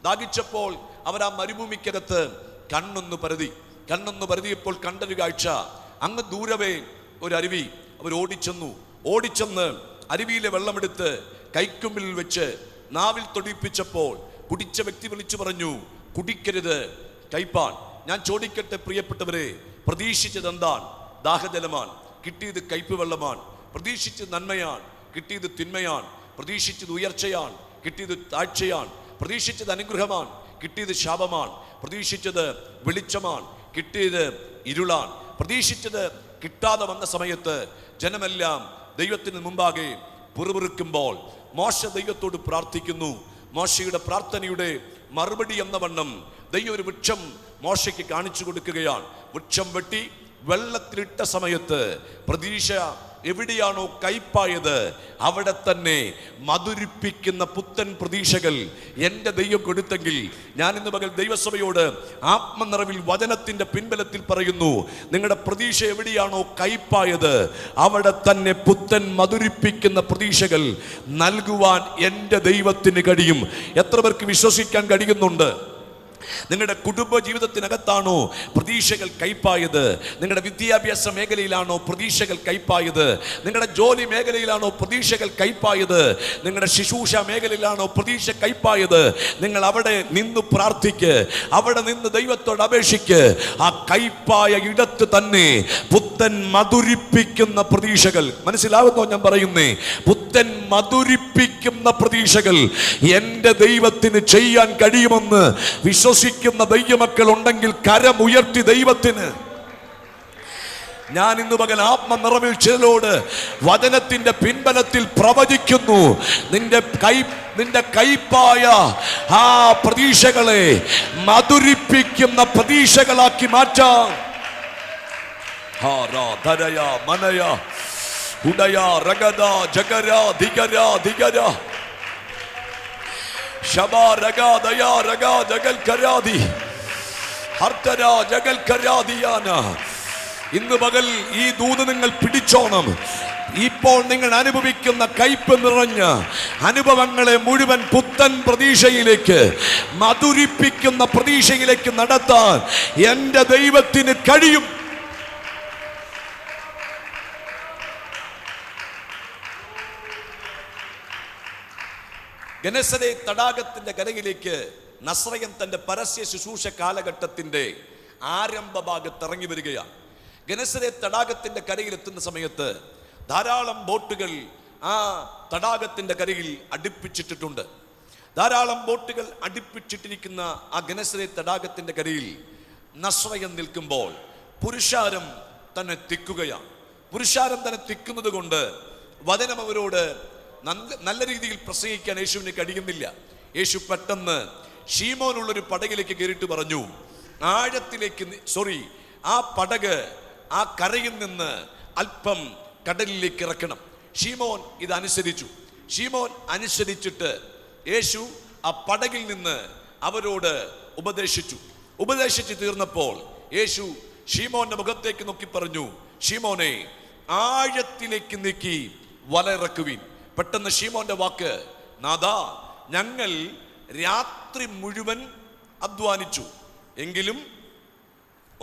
ദാഹിച്ചപ്പോൾ അവർ ആ മരുഭൂമിക്കകത്ത് കണ്ണൊന്ന് പരതിയപ്പോൾ കണ്ടൊരു കാഴ്ച, അങ്ങ് ദൂരവേ ഒരു അരുവി. അവർ ഓടിച്ചെന്ന് അരുവിയിലെ വെള്ളമെടുത്ത് കൈക്കുമ്പിൽ വെച്ച് നാവിൽ തൊടിപ്പിച്ചപ്പോൾ കുടിച്ച വ്യക്തി വിളിച്ചു പറഞ്ഞു, കുടിക്കരുത്, കൈപ്പാൻ. ഞാൻ ചോദിക്കട്ടെ പ്രിയപ്പെട്ടവരെ, പ്രതീക്ഷിച്ചത് എന്താണ്? ദാഹജലമാണ്, കിട്ടിയത് കയ്പ് വെള്ളമാണ്. പ്രതീക്ഷിച്ചത് നന്മയാണ്, കിട്ടിയത് തിന്മയാണ്. പ്രതീക്ഷിച്ചത് ഉയർച്ചയാണ്, കിട്ടിയത് താഴ്ചയാണ്. പ്രതീക്ഷിച്ചത് അനുഗ്രഹമാണ്, കിട്ടിയത് ശാപമാണ്. പ്രതീക്ഷിച്ചത് വെളിച്ചമാണ്, കിട്ടിയത് ഇരുളാണ്. പ്രതീക്ഷിച്ചത് കിട്ടാതെ വന്ന സമയത്ത് ജനമെല്ലാം ദൈവത്തിന് മുമ്പാകെ പിറുപിറുക്കുമ്പോൾ മോശ ദൈവത്തോട് പ്രാർത്ഥിക്കുന്നു. മോശയുടെ പ്രാർത്ഥനയുടെ മറുപടി എന്ന വണ്ണം ദൈവം ഒരു വൃക്ഷം മോശയ്ക്ക് കാണിച്ചു കൊടുക്കുകയാണ്. വൃക്ഷം വെട്ടി വെള്ളത്തിലിട്ട സമയത്ത് പ്രതീക്ഷ എവിടെയാണോ കയ്പായത് അവിടെ തന്നെ മധുരിപ്പിക്കുന്ന പുത്തൻ പ്രതീക്ഷകൾ എൻ്റെ ദൈവം കൊടുത്തെങ്കിൽ ഞാൻ ഇന്ന് പകൽ ദൈവസഭയോട് ആത്മനിറവിൽ വചനത്തിൻ്റെ പിൻബലത്തിൽ പറയുന്നു, നിങ്ങളുടെ പ്രതീക്ഷ എവിടെയാണോ കയ്പായത് അവിടെ തന്നെ പുത്തൻ മധുരിപ്പിക്കുന്ന പ്രതീക്ഷകൾ നൽകുവാൻ എൻ്റെ ദൈവത്തിന് കഴിയും. എത്ര പേർക്ക് വിശ്വസിക്കാൻ കഴിയുന്നുണ്ട്? നിങ്ങളുടെ കുടുംബ ജീവിതത്തിനകത്താണോ പ്രതീക്ഷകൾ കയ്പായത്? നിങ്ങളുടെ വിദ്യാഭ്യാസ മേഖലയിലാണോ പ്രതീക്ഷകൾ കയ്പായത്? നിങ്ങളുടെ ജോലി മേഖലയിലാണോ പ്രതീക്ഷകൾ കയ്പായത്? നിങ്ങളുടെ ശുശ്രൂഷ മേഖലയിലാണോ പ്രതീക്ഷ കയ്പായത്? നിങ്ങൾ അവിടെ നിന്ന് പ്രാർത്ഥിക്ക്, അവിടെ നിന്ന് ദൈവത്തോട് അപേക്ഷിക്ക്. ആ കയ്പായ ഇടത്ത് തന്നെ പുത്തൻ മധുരിപ്പിക്കുന്ന പ്രതീക്ഷകൾ, മനസ്സിലാവുന്നോ ഞാൻ പറയുന്നേ? പുത്തൻ മധുരിപ്പിക്കുന്ന പ്രതീക്ഷകൾ എൻ്റെ ദൈവത്തിന് ചെയ്യാൻ കഴിയുമെന്ന് വിശ്വസിക്കുന്ന ദൈവമക്കൾ ഉണ്ടെങ്കിൽ കരമുയർത്തി ദൈവത്തിന്. ഞാൻ ഇന്ന് പകൽ ആത്മനിറവിൽ ചിലരോട് വചനത്തിന്റെ പിൻബലത്തിൽ പ്രവചിക്കുന്നു, നിന്റെ കയ്പായ ആ പ്രതീക്ഷകളെ മധുരിപ്പിക്കുന്ന പ്രതീക്ഷകളാക്കി മാറ്റാം. ഇന്ന് പകൽ ഈ ദൂത് നിങ്ങൾ പിടിച്ചോണം. ഇപ്പോൾ നിങ്ങൾ അനുഭവിക്കുന്ന കയ്പ് നിറഞ്ഞ അനുഭവങ്ങളെ മുഴുവൻ പുത്തൻ പ്രതീക്ഷയിലേക്ക്, മധുരിപ്പിക്കുന്ന പ്രതീക്ഷയിലേക്ക് നടത്താൻ എൻ്റെ ദൈവത്തിന് കഴിയും. ഗെനസരേത്ത് തടാകത്തിന്റെ കരയിലേക്ക് നസ്രയൻ തന്റെ പരസ്യ ശുശ്രൂഷ കാലഘട്ടത്തിന്റെ ആരംഭ ഭാഗത്ത് ഇറങ്ങി വരികയാണ്. ഗെനസരേത്ത് തടാകത്തിന്റെ കരയിൽ എത്തുന്ന സമയത്ത് ധാരാളം ബോട്ടുകൾ ആ തടാകത്തിന്റെ കരയിൽ അടുപ്പിച്ചിട്ടിട്ടുണ്ട്. ധാരാളം ബോട്ടുകൾ അടുപ്പിച്ചിട്ടിരിക്കുന്ന ആ ഗെനസരേത്ത് തടാകത്തിന്റെ കരയിൽ നസ്രയൻ നിൽക്കുമ്പോൾ പുരുഷാരം തന്നെ തിക്കുകയാണ്. പുരുഷാരം തന്നെ തിക്കുന്നത് കൊണ്ട് വചനം അവരോട് നല്ല രീതിയിൽ പ്രസംഗിക്കാൻ യേശുവിന് കഴിയുന്നില്ല. യേശു പെട്ടെന്ന് ശീമോനുള്ളൊരു പടകിലേക്ക് കയറിയിട്ട് പറഞ്ഞു, ആ പടക് ആ കരയിൽ നിന്ന് അല്പം കടലിലേക്ക് ഇറക്കണം. ശീമോൻ ഇത് അനുസരിച്ചു. ശീമോൻ അനുസരിച്ചിട്ട് യേശു ആ പടകിൽ നിന്ന് അവരോട് ഉപദേശിച്ചു തീർന്നപ്പോൾ യേശു ശീമോന്റെ മുഖത്തേക്ക് നോക്കി പറഞ്ഞു, ശീമോനെ, ആഴത്തിലേക്ക് നീക്കി വല ഇറക്കുവിൻ. പെട്ടെന്ന് ശീമോന്റെ വാക്ക്, നാഥാ, ഞങ്ങൾ രാത്രി മുഴുവൻ അധ്വാനിച്ചു, എങ്കിലും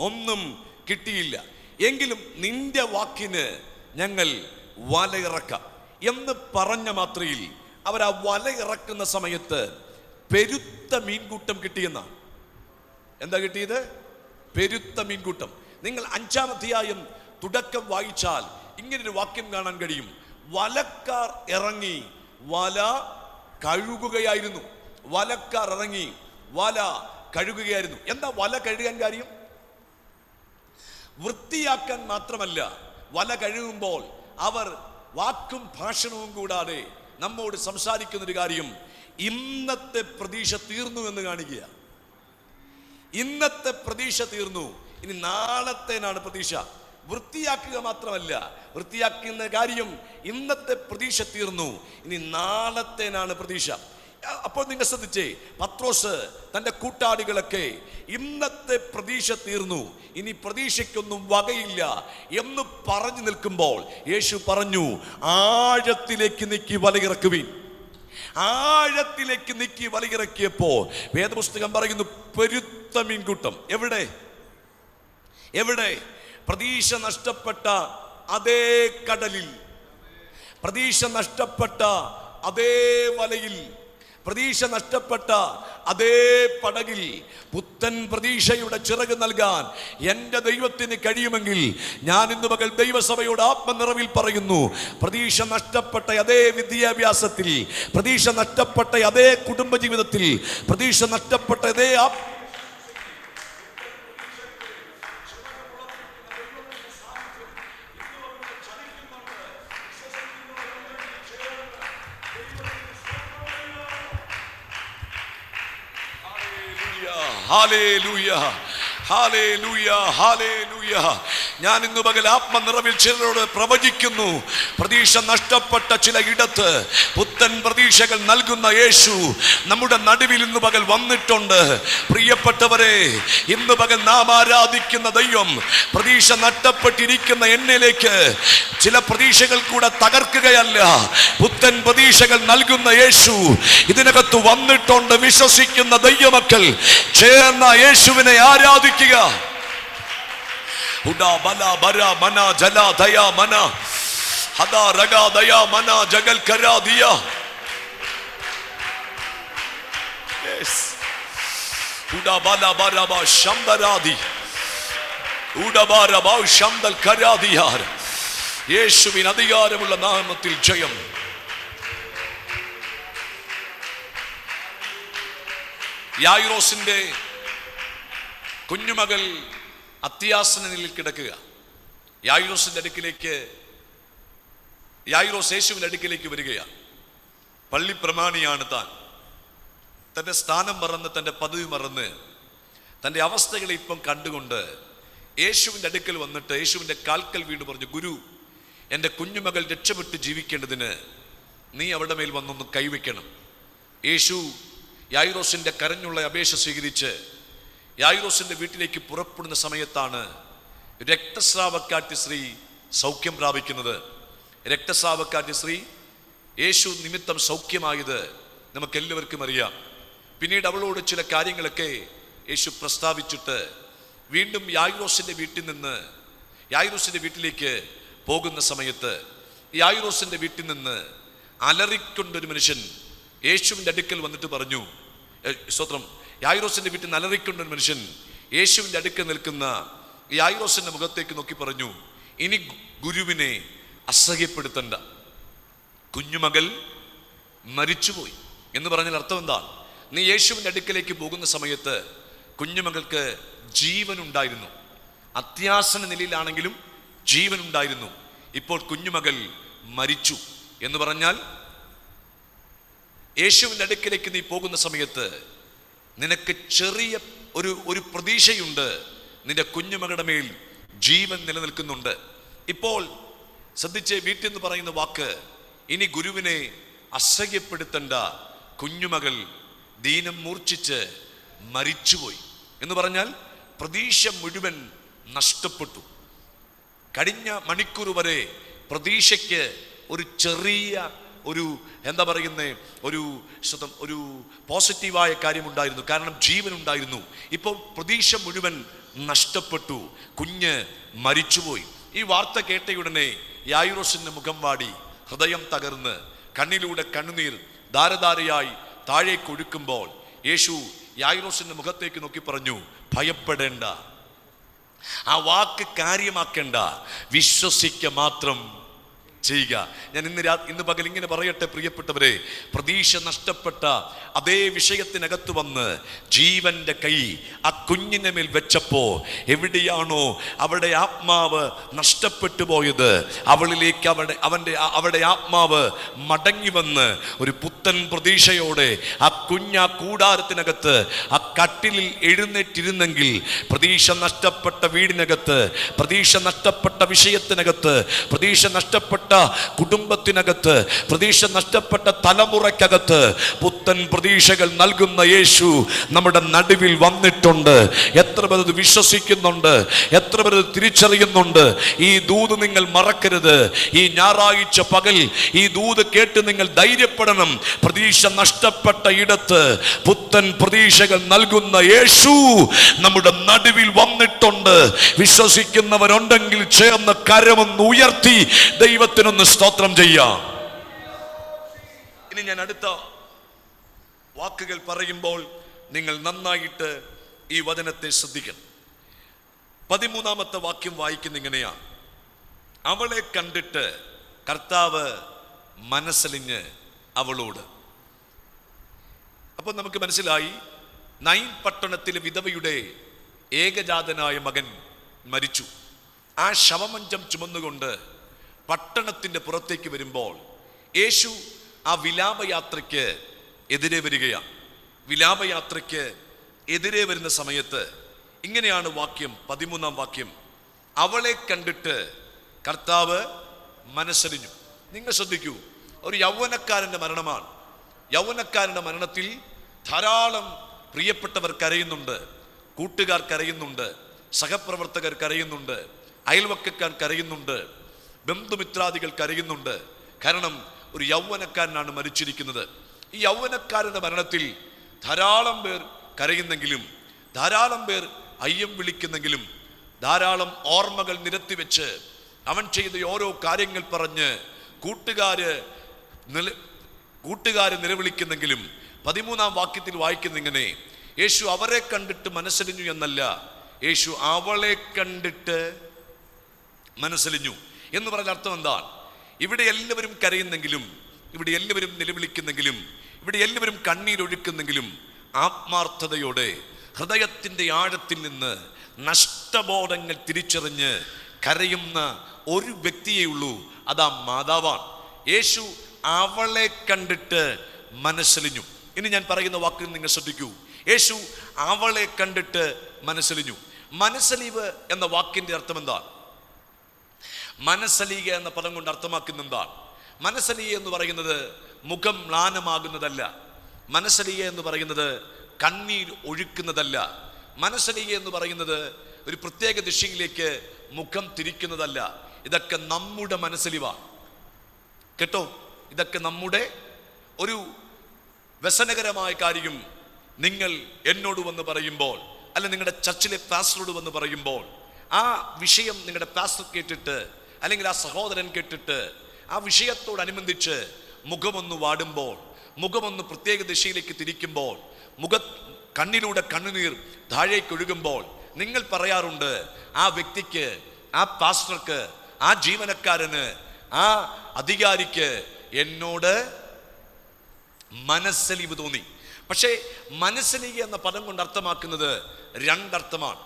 ഒന്നും കിട്ടിയില്ല. എങ്കിലും നിന്റെ വാക്കിന് ഞങ്ങൾ വല ഇറക്കാം എന്ന് പറഞ്ഞ മാത്രയിൽ അവർ ആ വല ഇറക്കുന്ന സമയത്ത് പെരുത്ത മീൻകൂട്ടം കിട്ടിയെന്നാണ്. എന്താ കിട്ടിയത്? പെരുത്ത മീൻകൂട്ടം. നിങ്ങൾ 5-ാം അധ്യായം തുടക്കം വായിച്ചാൽ ഇങ്ങനൊരു വാക്യം കാണാൻ കഴിയും. വലക്കാർ ഇറങ്ങി വല കഴുകുകയായിരുന്നു. വലക്കാർ ഇറങ്ങി വല കഴുകുകയായിരുന്നു. എന്താ വല കഴുകാൻ കാര്യം? വൃത്തിയാക്കാൻ മാത്രമല്ല, വല കഴുകുമ്പോൾ അവർ വാക്കും ഭാഷണവും കൂടാതെ നമ്മോട് സംസാരിക്കുന്നൊരു കാര്യം, ഇന്നത്തെ പ്രതീക്ഷ തീർന്നു എന്ന് കാണിക്കുക. ഇന്നത്തെ പ്രതീക്ഷ തീർന്നു, ഇനി നാളത്തേനാണ് പ്രതീക്ഷ. വൃത്തിയാക്കുക മാത്രമല്ല, വൃത്തിയാക്കുന്ന കാര്യം ഇന്നത്തെ പ്രതീക്ഷ തീർന്നു, ഇനി നാളത്തേനാണ് പ്രതീക്ഷ. അപ്പോൾ നിങ്ങൾ ശ്രദ്ധിച്ചേ, പത്രോസ് തൻ്റെ കൂട്ടാളികളൊക്കെ ഇന്നത്തെ പ്രതീക്ഷ തീർന്നു, ഇനി പ്രതീക്ഷയ്ക്കൊന്നും വകയില്ല എന്ന് പറഞ്ഞു നിൽക്കുമ്പോൾ യേശു പറഞ്ഞു, ആഴത്തിലേക്ക് നീക്കി വലയിറക്കുവിൻ. ആഴത്തിലേക്ക് നീക്കി വലയിറക്കിയപ്പോ വേദപുസ്തകം പറയുന്നു, പെരുത്ത മീൻകൂട്ടം. എവിടെ? എവിടെ? പ്രതീക്ഷ നഷ്ടപ്പെട്ട അതേ കടലിൽ, പ്രതീക്ഷ നഷ്ടപ്പെട്ട അതേ വലയിൽ, പ്രതീക്ഷ നഷ്ടപ്പെട്ട അതേ പടകിൽ പുത്തൻ പ്രതീക്ഷയുടെ ചിറക് നൽകാൻ എൻ്റെ ദൈവത്തിന് കഴിയുമെങ്കിൽ ഞാൻ ഇന്ന് പകൽ ദൈവസഭയോട് ആത്മനിറവിൽ പറയുന്നു, പ്രതീക്ഷ നഷ്ടപ്പെട്ട അതേ വിദ്യാഭ്യാസത്തിൽ, പ്രതീക്ഷ നഷ്ടപ്പെട്ട അതേ കുടുംബജീവിതത്തിൽ, പ്രതീക്ഷ നഷ്ടപ്പെട്ട അതേ ഹല്ലേലൂയ, ഹല്ലേലൂയ, ഹല്ലേലൂയ. ഞാൻ ഇന്ന് പകൽ ആത്മനിറവിൽ ചിലരോട് പ്രവചിക്കുന്നു, പ്രതീക്ഷ നഷ്ടപ്പെട്ട ചില ഇടത്ത് പുത്തൻ പ്രതീക്ഷകൾ നൽകുന്ന യേശു നമ്മുടെ നടുവിൽ ഇന്ന് പകൽ വന്നിട്ടുണ്ട്. പ്രിയപ്പെട്ടവരെ, ഇന്ന് പകൽ നാം ആരാധിക്കുന്ന ദൈവം പ്രതീക്ഷ നഷ്ടപ്പെട്ടിരിക്കുന്ന എന്നിലേക്ക് ചില പ്രതീക്ഷകൾ കൂടെ തകർക്കുകയല്ല, പുത്തൻ പ്രതീക്ഷകൾ നൽകുന്ന യേശു ഇതിനകത്ത് വന്നിട്ടുണ്ട്. വിശ്വസിക്കുന്ന ദൈവമക്കൾ ചേർന്ന യേശുവിനെ ആരാധിക്കുക. യേശുവിൻ അധികാരമുള്ള നാമത്തിൽ ജയം. യായിറോസിന്റെ കുഞ്ഞുമകൾ അത്യാസനയിൽ കിടക്കുക. യായിറോസ് യേശുവിന്റെ അടുക്കിലേക്ക് വരികയാണ്. പള്ളി പ്രമാണിയാണ് താൻ. തന്റെ സ്ഥാനം മറന്ന്, തന്റെ പദവി മറന്ന്, തന്റെ അവസ്ഥകളെ ഇപ്പം കണ്ടുകൊണ്ട് യേശുവിന്റെ അടുക്കൽ വന്നിട്ട് യേശുവിന്റെ കാൽക്കൽ വീണ് പറഞ്ഞു, ഗുരു, എൻ്റെ കുഞ്ഞുമകൾ രക്ഷപ്പെട്ട് ജീവിക്കേണ്ടതിന് നീ അവരുടെ മേൽ വന്നൊന്ന് കൈവയ്ക്കണം. യേശു യായിറോസിന്റെ കരഞ്ഞുള്ള അപേക്ഷ സ്വീകരിച്ച് യായിറോസിന്റെ വീട്ടിലേക്ക് പുറപ്പെടുന്ന സമയത്താണ് രക്തസ്രാവക്കാറ്റ് സ്ത്രീ സൗഖ്യം പ്രാപിക്കുന്നത്. രക്തസ്രാവക്കാറ്റ് സ്ത്രീ യേശു നിമിത്തം സൗഖ്യമായത് നമുക്കെല്ലാവർക്കും അറിയാം. പിന്നീട് അവളോട് ചില കാര്യങ്ങളൊക്കെ യേശു പ്രസ്താവിച്ചിട്ട് വീണ്ടും യായിറോസിന്റെ വീട്ടിലേക്ക് പോകുന്ന സമയത്ത് യായിറോസിന്റെ വീട്ടിൽ നിന്ന് അലറിക്കൊണ്ടൊരു മനുഷ്യൻ യേശുവിൻ്റെ അടുക്കൽ വന്നിട്ട് പറഞ്ഞു, സ്തോത്രം, യായിറോസിന്റെ വീട്ടിൽ നിന്ന് അലറിക്കൊണ്ടൊരു മനുഷ്യൻ യേശുവിൻ്റെ അടുക്കൽ നിൽക്കുന്ന യായിറോസിന്റെ മുഖത്തേക്ക് നോക്കി പറഞ്ഞു, ഇനി ഗുരുവിനെ അസഹ്യപ്പെടുത്തണ്ട, കുഞ്ഞുമകൾ മരിച്ചുപോയി എന്ന് പറഞ്ഞാൽ അർത്ഥം എന്താണ്? നീ യേശുവിൻ്റെ അടുക്കലേക്ക് പോകുന്ന സമയത്ത് കുഞ്ഞുമകൾക്ക് ജീവനുണ്ടായിരുന്നു, അത്യാസന നിലയിലാണെങ്കിലും ജീവനുണ്ടായിരുന്നു. ഇപ്പോൾ കുഞ്ഞുമകൾ മരിച്ചു എന്ന് പറഞ്ഞാൽ യേശുവിൻ്റെ അടുക്കലേക്ക് നീ പോകുന്ന സമയത്ത് നിനക്ക് ചെറിയ ഒരു പ്രതീക്ഷയുണ്ട്, നിന്റെ കുഞ്ഞുമകളുടെ മേൽ ജീവൻ നിലനിൽക്കുന്നുണ്ട്. ഇപ്പോൾ ശ്രദ്ധിച്ച്, വീട്ടിൽ നിന്ന് പറയുന്ന വാക്ക്, ഇനി ഗുരുവിനെ അസഹ്യപ്പെടുത്തേണ്ട, കുഞ്ഞുമകൾ ദീനം മൂർച്ഛിച്ച് മരിച്ചുപോയി എന്ന് പറഞ്ഞാൽ പ്രതീക്ഷ മുഴുവൻ നഷ്ടപ്പെട്ടു. കഴിഞ്ഞ മണിക്കൂർ വരെ പ്രതീക്ഷയ്ക്ക് ഒരു ചെറിയ എന്താ പറയുന്നത്, ഒരു പോസിറ്റീവായ കാര്യമുണ്ടായിരുന്നു, കാരണം ജീവനുണ്ടായിരുന്നു. ഇപ്പോൾ പ്രതീക്ഷ മുഴുവൻ നഷ്ടപ്പെട്ടു, കുഞ്ഞ് മരിച്ചുപോയി. ഈ വാർത്ത കേട്ടയുടനെ യായിറോസിന്റെ മുഖം വാടി, ഹൃദയം തകർന്ന്, കണ്ണിലൂടെ കണ്ണുനീർ ധാരധാരയായി താഴേക്ക് ഒഴുക്കുമ്പോൾ യേശു യായിറോസിന്റെ മുഖത്തേക്ക് നോക്കി പറഞ്ഞു, ഭയപ്പെടേണ്ട, ആ വാക്ക് കാര്യമാക്കേണ്ട, വിശ്വസിക്ക മാത്രം ചെയ്യുക. ഞാൻ ഇന്ന് പകൽ ഇങ്ങനെ പറയട്ടെ പ്രിയപ്പെട്ടവരെ, പ്രതീക്ഷ നഷ്ടപ്പെട്ട അതേ വിഷയത്തിനകത്ത് വന്ന് ജീവന്റെ കൈ ആ കുഞ്ഞിന്റെ മേൽ വെച്ചപ്പോ എവിടെയാണോ അവിടെ ആത്മാവ് നഷ്ടപ്പെട്ടു പോയത്, അവളിലേക്ക് അവരുടെ ആത്മാവ് മടങ്ങി വന്ന് ഒരു പുത്തൻ പ്രതീക്ഷയോടെ ആ കൂടാരത്തിനകത്ത് ആ കട്ടിലിൽ എഴുന്നേറ്റിരുന്നെങ്കിൽ, പ്രതീക്ഷ നഷ്ടപ്പെട്ട വീടിനകത്ത്, പ്രതീക്ഷ നഷ്ടപ്പെട്ട വിഷയത്തിനകത്ത്, പ്രതീക്ഷ നഷ്ടപ്പെട്ട കുടുംബത്തിനകത്ത്, പ്രതീക്ഷ നഷ്ടപ്പെട്ട തലമുറയ്ക്കകത്ത് പുത്തൻ പ്രതീക്ഷകൾ നൽകുന്ന യേശു നമ്മുടെ നടുവിൽ വന്നിട്ടുണ്ട്. എത്ര പേർ വിശ്വസിക്കുന്നുണ്ട്? എത്ര പേർ തിരിച്ചറിയുന്നുണ്ട്? ഈ ദൂത് നിങ്ങൾ മറക്കരുത്. ഈ ഞായറാഴ്ച പകൽ ഈ ദൂത് കേട്ട് നിങ്ങൾ ധൈര്യപ്പെടണം. പ്രതീക്ഷ നഷ്ടപ്പെട്ട ഇടത്ത് പുത്തൻ പ്രതീക്ഷകൾ നൽകുന്ന യേശു നമ്മുടെ നടുവിൽ വന്നിട്ടുണ്ട്. വിശ്വസിക്കുന്നവരുണ്ടെങ്കിൽ ചേർന്ന് കരമൊന്ന് ഉയർത്തി ദൈവത്തിനൊന്ന് സ്തോത്രം ചെയ്യാം. ഇനി ഞാൻ അടുത്ത വാക്കുകൾ പറയുമ്പോൾ നിങ്ങൾ നന്നായിട്ട് ഈ വചനത്തെ ശ്രദ്ധിക്കണം. 13-ാമത്തെ വാക്യം വായിക്കുന്ന ഇങ്ങനെയാണ്: അവളെ കണ്ടിട്ട് കർത്താവ് മനസ്സലിഞ്ഞ് അവളോട്. അപ്പോൾ നമുക്ക് മനസ്സിലായി, നൈൻ പട്ടണത്തിലെ വിധവയുടെ ഏകജാതനായ മകൻ മരിച്ചു. ആ ശവമഞ്ചം ചുമന്നുകൊണ്ട് പട്ടണത്തിന്റെ പുറത്തേക്ക് വരുമ്പോൾ യേശു ആ വിലാപയാത്രയ്ക്ക് എതിരെ വരികയാണ്. വിലാപയാത്രയ്ക്ക് എതിരെ വരുന്ന സമയത്ത് ഇങ്ങനെയാണ് വാക്യം, 13-ാം വാക്യം: അവളെ കണ്ടിട്ട് കർത്താവ് മനസ്സലിഞ്ഞു. നിങ്ങൾ ശ്രദ്ധിക്കൂ, ഒരു യൗവനക്കാരന്റെ മരണമാണ്. യൗവനക്കാരന്റെ മരണത്തിൽ ധാരാളം പ്രിയപ്പെട്ടവർ കരയുന്നുണ്ട്, കൂട്ടുകാർ കരയുന്നുണ്ട്, സഹപ്രവർത്തകർ കരയുന്നുണ്ട്, അയൽവക്കക്കാർ കരയുന്നുണ്ട്, ബന്ധുമിത്രാദികൾ കരയുന്നുണ്ട്. കാരണം ഒരു യൗവനക്കാരനാണ് മരിച്ചിരിക്കുന്നത്. ഈ യൗവനക്കാരന്റെ മരണത്തിൽ ധാരാളം പേർ കരയുന്നെങ്കിലും, ധാരാളം പേർ അയ്യം വിളിക്കുന്നെങ്കിലും, ധാരാളം ഓർമ്മകൾ നിരത്തിവെച്ച് അവൻ ചെയ്ത ഓരോ കാര്യങ്ങൾ പറഞ്ഞ് കൂട്ടുകാര് നിലവിളിക്കുന്നെങ്കിലും 13-ാം വാക്യത്തിൽ വായിക്കുന്ന ഇങ്ങനെ: യേശു അവരെ കണ്ടിട്ട് മനസ്സലിഞ്ഞു എന്നല്ല, യേശു അവളെ കണ്ടിട്ട് മനസ്സലിഞ്ഞു എന്ന് പറഞ്ഞ അർത്ഥം എന്താണ്? ഇവിടെ എല്ലാവരും കരയുന്നെങ്കിലും, ഇവിടെ എല്ലാവരും നിലവിളിക്കുന്നെങ്കിലും, ഇവിടെ എല്ലാവരും കണ്ണീരൊഴുക്കുന്നെങ്കിലും, ആത്മാർത്ഥതയോടെ ഹൃദയത്തിൻ്റെ ആഴത്തിൽ നിന്ന് നഷ്ടബോധങ്ങൾ തിരിച്ചറിഞ്ഞ് കരയുന്ന ഒരു വ്യക്തിയേ ഉള്ളൂ, അതാ മാതാവാണ്. യേശു അവളെ കണ്ടിട്ട് മനസ്സലിഞ്ഞു. ഇനി ഞാൻ പറയുന്ന വാക്കുകൾ നിങ്ങൾ ശ്രദ്ധിക്കൂ. യേശു അവളെ കണ്ടിട്ട് മനസ്സലിഞ്ഞു. മനസ്സലിവ് എന്ന വാക്കിന്റെ അർത്ഥം എന്താണ്? മനസ്സലിയുക എന്ന പദം കൊണ്ട് അർത്ഥമാക്കുന്ന എന്താണ്? മനസ്സലിയുക എന്ന് പറയുന്നത് മുഖം മ്ലാനമാകുന്നതല്ല. മനസ്സലിയുക എന്ന് പറയുന്നത് കണ്ണീർ ഒഴുക്കുന്നതല്ല. മനസ്സലിയുക എന്ന് പറയുന്നത് ഒരു പ്രത്യേക ദിശയിലേക്ക് മുഖം തിരിക്കുന്നതല്ല. ഇതൊക്കെ നമ്മുടെ മനസ്സലിവാണ് കേട്ടോ. ഇതൊക്കെ നമ്മുടെ ഒരു വ്യസനകരമായ കാര്യം നിങ്ങൾ എന്നോട് വന്ന് പറയുമ്പോൾ, അല്ല നിങ്ങളുടെ ചർച്ചിലെ പാസ്റ്ററോട് വന്ന് പറയുമ്പോൾ, ആ വിഷയം നിങ്ങളുടെ പാസ്റ്റർ കേട്ടിട്ട് അല്ലെങ്കിൽ ആ സഹോദരൻ കേട്ടിട്ട് ആ വിഷയത്തോടനുബന്ധിച്ച് മുഖമൊന്ന് വാടുമ്പോൾ, മുഖമൊന്ന് പ്രത്യേക ദിശയിലേക്ക് തിരിക്കുമ്പോൾ, കണ്ണിലൂടെ കണ്ണുനീർ താഴേക്കൊഴുകുമ്പോൾ നിങ്ങൾ പറയാറുണ്ട്, ആ വ്യക്തിക്ക്, ആ പാസ്റ്റർക്ക്, ആ ജീവനക്കാരന്, ആ അധികാരിക്ക് എന്നോട് മനസ്സലിവ് തോന്നി. പക്ഷേ മനസ്സലിവ് എന്ന പദം കൊണ്ട് അർത്ഥമാക്കുന്നത് രണ്ടർത്ഥമാണ്.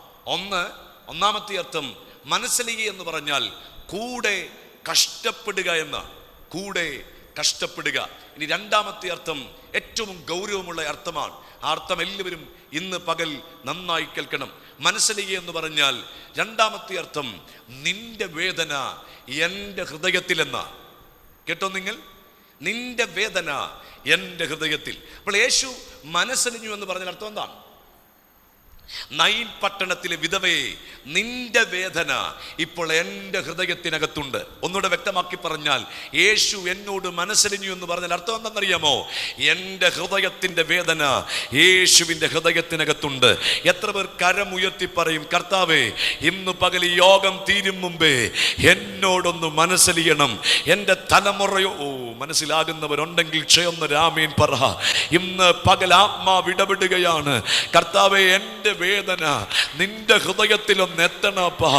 ഒന്നാമത്തെ അർത്ഥം മനസ്സലിവ് എന്ന് പറഞ്ഞാൽ കൂടെ കഷ്ടപ്പെടുക എന്നാണ്. കൂടെ കഷ്ടപ്പെടുക. ഇനി രണ്ടാമത്തെ അർത്ഥം ഏറ്റവും ഗൗരവമുള്ള അർത്ഥമാണ്. ആ അർത്ഥം എല്ലാവരും ഇന്ന് പകൽ നന്നായി കേൾക്കണം. മനസ്സലിവ് എന്ന് പറഞ്ഞാൽ രണ്ടാമത്തെ അർത്ഥം നിന്റെ വേദന എൻ്റെ ഹൃദയത്തിൽ എന്നാണ്. കേട്ടോ നിങ്ങൾ? നിന്റെ വേദന എൻ്റെ ഹൃദയത്തിൽ. അപ്പോൾ യേശു മനസ്സലിഞ്ഞു എന്ന് പറഞ്ഞാൽ അർത്ഥം എന്താണ്? നൈൻ പട്ടണത്തിലെ വിധവയെ, നിന്റെ വേദന ഇപ്പോൾ എൻ്റെ ഹൃദയത്തിനകത്തുണ്ട്. ഒന്നുകൂടെ വ്യക്തമാക്കി പറഞ്ഞാൽ, യേശു എന്നോട് മനസ്സലിഞ്ഞു എന്ന് പറഞ്ഞാൽ അർത്ഥം എന്താണെന്നറിയാമോ? എൻ്റെ ഹൃദയത്തിൻ്റെ വേദന യേശുവിൻ്റെ ഹൃദയത്തിനകത്തുണ്ട്. എത്ര പേർ കരമുയർത്തി പറയും, കർത്താവേ, ഇന്ന് പകൽ യോഗം തീരും മുമ്പേ എന്നോടൊന്ന് മനസ്സലിയണം, എൻ്റെ തലമുറയോ? മനസ്സിലാകുന്നവരുണ്ടെങ്കിൽ ചേർന്ന് ആമേൻ പറ. ഇന്ന് പകൽ ആത്മാവ് ഇടപെടുകയാണ്. കർത്താവേ, എൻ്റെ വേദന നിന്റെ ഹൃദയത്തിലൊന്ന് എത്തണപ്പാ.